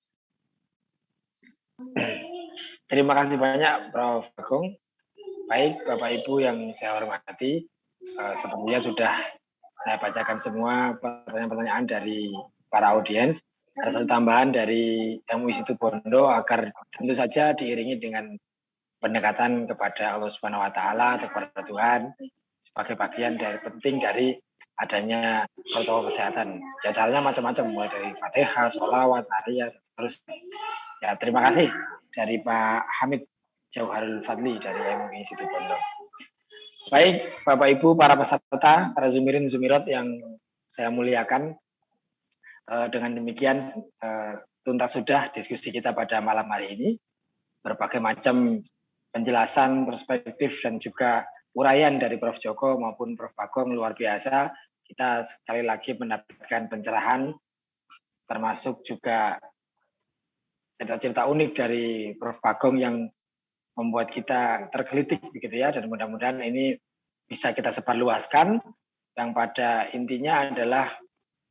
Terima kasih banyak Prof. Agung. Baik Bapak Ibu yang saya hormati, sepertinya sudah saya bacakan semua pertanyaan-pertanyaan dari para audiens. Ada satu tambahan dari MUI Situbondo agar tentu saja diiringi dengan pendekatan kepada Allah Subhanahu wa taala atau kepada Tuhan sebagai bagian dari penting dari adanya protokol kesehatan. Ya caranya macam-macam, mulai dari Fatihah, sholawat, tahiyat, terus. Ya, terima kasih dari Pak Hamid Jauharul Fadli dari MUI Situbondo. Baik, Bapak Ibu, para peserta, para zumirin zumirat yang saya muliakan, dengan demikian tuntas sudah diskusi kita pada malam hari ini. Berbagai macam penjelasan, perspektif, dan juga uraian dari Prof. Joko maupun Prof. Bagong luar biasa. Kita sekali lagi mendapatkan pencerahan, termasuk juga cerita-cerita unik dari Prof. Bagong yang membuat kita tergelitik begitu ya, dan mudah-mudahan ini bisa kita sebarluaskan, yang pada intinya adalah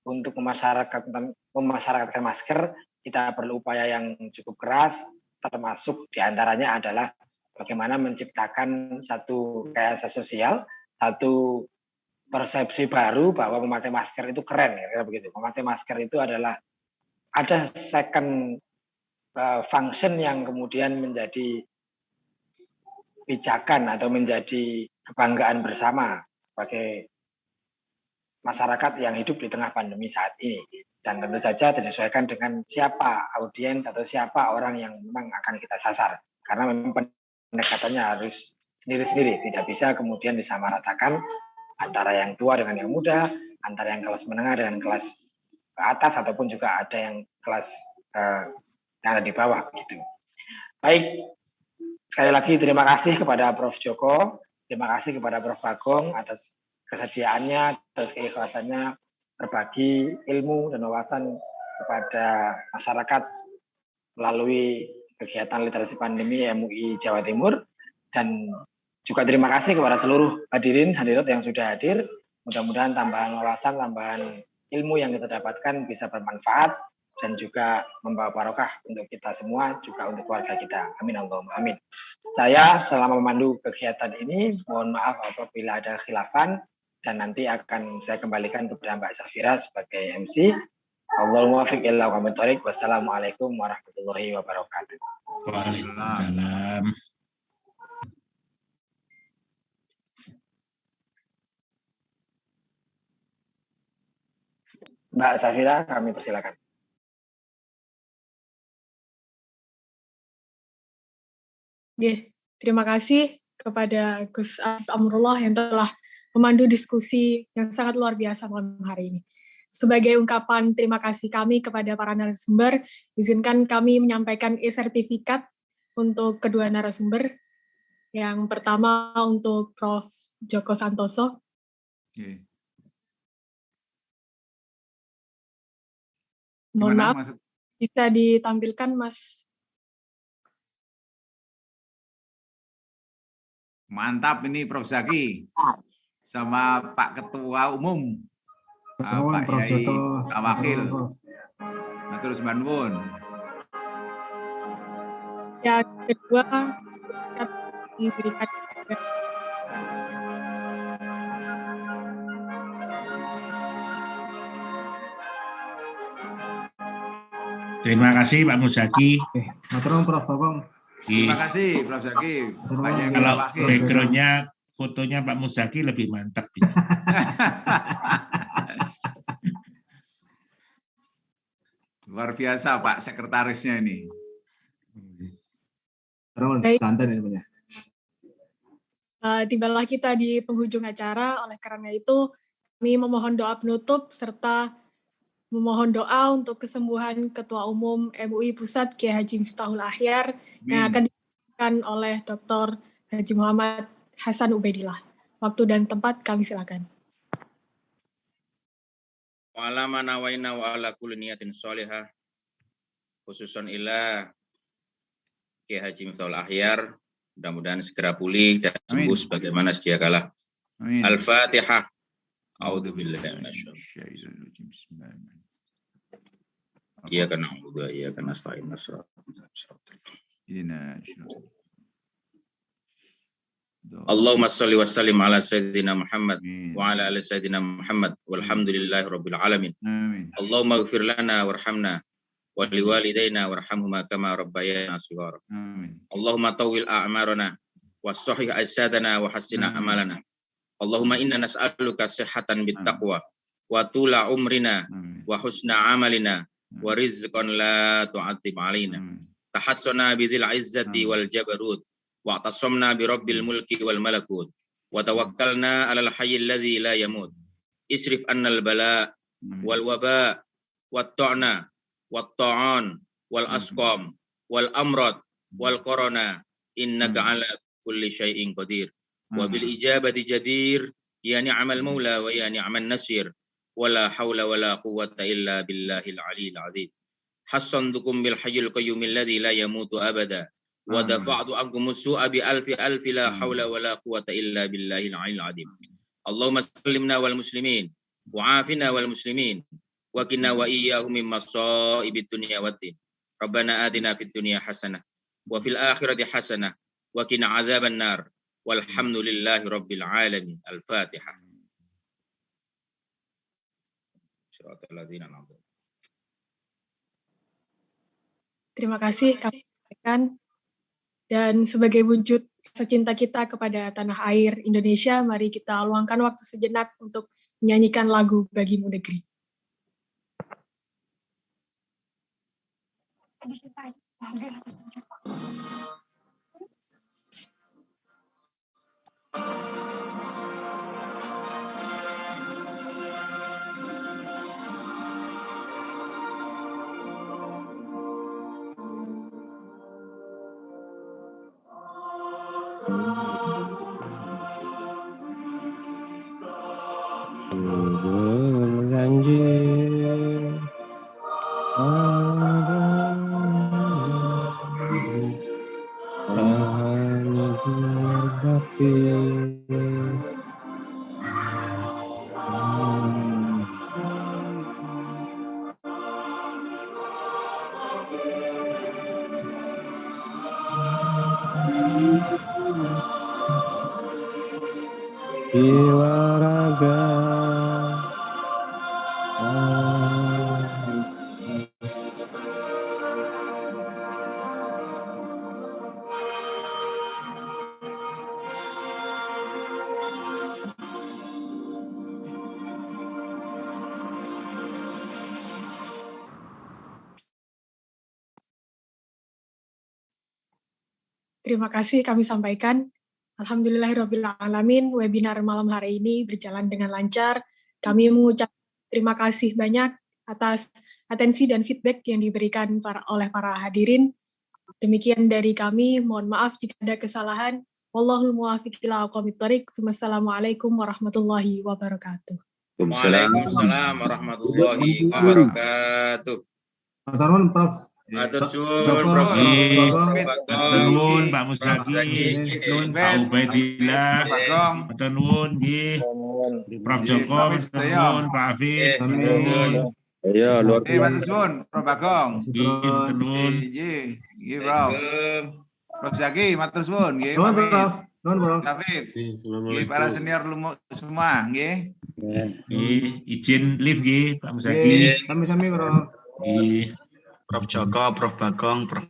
untuk memasyarakatkan masker, kita perlu upaya yang cukup keras, termasuk diantaranya adalah bagaimana menciptakan satu rekayasa sosial, satu persepsi baru bahwa memakai masker itu keren, ya begitu. Memakai masker itu adalah ada second function yang kemudian menjadi pijakan atau menjadi kebanggaan bersama sebagai masyarakat yang hidup di tengah pandemi saat ini. Dan tentu saja disesuaikan dengan siapa audiens atau siapa orang yang memang akan kita sasar. Karena memang pendekatannya harus sendiri-sendiri, tidak bisa kemudian disamaratakan antara yang tua dengan yang muda, antara yang kelas menengah dengan kelas ke atas, ataupun juga ada yang kelas yang ada di bawah gitu. Baik, sekali lagi terima kasih kepada Prof. Joko, terima kasih kepada Prof. Bagong atas kesediaannya, atas keikhlasannya berbagi ilmu dan wawasan kepada masyarakat melalui kegiatan literasi pandemi MUI Jawa Timur, dan juga terima kasih kepada seluruh hadirin hadirat yang sudah hadir. Mudah-mudahan tambahan wawasan, tambahan ilmu yang kita dapatkan bisa bermanfaat dan juga membawa barokah untuk kita semua, juga untuk keluarga kita. Amin Allahumma amin. Saya selama memandu kegiatan ini, mohon maaf apabila ada khilafan, dan nanti akan saya kembalikan kepada Mbak Safira sebagai MC. Allahumma muwaffiq ila aqwamit thoriq. Wassalamualaikum warahmatullahi wabarakatuh. Waalaikumsalam. Mbak Safira, kami persilakan. Terima kasih kepada Gus Arif Amrullah yang telah memandu diskusi yang sangat luar biasa malam hari ini. Sebagai ungkapan terima kasih kami kepada para narasumber, izinkan kami menyampaikan e-sertifikat untuk kedua narasumber. Yang pertama untuk Prof. Joko Santoso. Mohon maaf, bisa ditampilkan, Mas? Mantap ini Prof. Zaki sama Pak Ketua Umum, Pak Yai Wakil. Terus Banwun. Yang kedua diberikan Terima kasih Pak Muzaki. Prof. Bagong. Terima kasih Prof. Zaki. Kalau background-nya fotonya Pak Muzaki lebih mantap. Luar biasa Pak Sekretarisnya ini. Santai ini punya. Tibalah kita di penghujung acara, oleh karena itu kami memohon doa penutup serta memohon doa untuk kesembuhan Ketua Umum MUI Pusat Kiai Haji Miftahul Akhyar yang akan diberikan oleh Dr. Haji Muhammad Hasan Ubaidillah. Waktu dan tempat kami silakan. Wa ala ma nawaina wa ala kulli niyatin sholihah khususan ila Kiai Haji Miftahul Akhyar, mudah-mudahan segera pulih dan sembuh sebagaimana sedia kala. Al-Fatihah. A'udzubillahi minasyaitonir rajim. Bismillahirrahmanirrahim. Iyyaka na'budu wa iyyaka nasta'in. Allahumma shalli wa sallim ala sayyidina Muhammad wa ala ali sayyidina Muhammad walhamdulillahi rabbil alamin. Allahumma ighfir lana warhamna wa liwalidayna warhamhuma kama rabbayana shighara. Amin. Allahumma tawwil a'marana wassahih ajsadana wa hassina amalana. Allahumma inna nas'aluka sihhatan bittaqwa wa tula umrina wa husna amalina wa rizqan la tu'atib alaina. Tahassana bidhil izzati wal jabarut wa tasamna bi rabbil mulki wal malakut wa tawakkalna 'alal hayyil ladzi la yamut. Isrif annal bala wal waba wat ta'na wat ta'an wal asqam wal amrad wal corona innaka 'ala kulli syai'in qadir. Wa bil ijabati jadir ya ni'mal maula wa ya ni'man nasir wala haula wala quwwata illa billahil aliyil azim. Hassantukum bil hayyil qayyum alladzi la yamutu abada wa dafa'tu ankum as-su'a bi alfi la haula wala quwwata illa billahil aliyil azim. Allahumma sallimna wal muslimin wa afina wal muslimin wa qina wa iyyahum min masaibid dunya waddin. Rabbana atina fid dunya hasanah wa fil akhirati hasanah wa qina adzaban nar. Walhamdulillahi rabbil alamin. Al-Fatihah. Terima kasih kami sampaikan. Dan sebagai wujud rasa cinta kita kepada tanah air Indonesia, mari kita luangkan waktu sejenak untuk menyanyikan lagu Bagimu Negeri. Terima kasih kami sampaikan. Alhamdulillahirrabbilalamin, webinar malam hari ini berjalan dengan lancar. Kami mengucapkan terima kasih banyak atas atensi dan feedback yang diberikan oleh para hadirin. Demikian dari kami, mohon maaf jika ada kesalahan. Wallahul muwaffiq ila aqwamit thoriq. Wassalamualaikum warahmatullahi wabarakatuh. Waalaikumsalam warahmatullahi wabarakatuh. Maturnuwun Prof. Matur suwun Prof. Matur nuwun Pak Muzaki, Pak Ubaidillah, matur nuwun nggih. Prof Joko, matur nuwun Pak Afif, matur nuwun. Iya, luar biasa. Matur suwun Prof Bagong. Matur nuwun. Nggih, Prof. Prof Zaki, matur suwun nggih. Nuwun Prof. Nuwun Prof. Afif. Nggih, para senior lumut semua nggih. Nggih, izin live nggih Pak Muzaki. Sami-sami Prof. Nggih. Prof Joko, Prof Bagong, Prof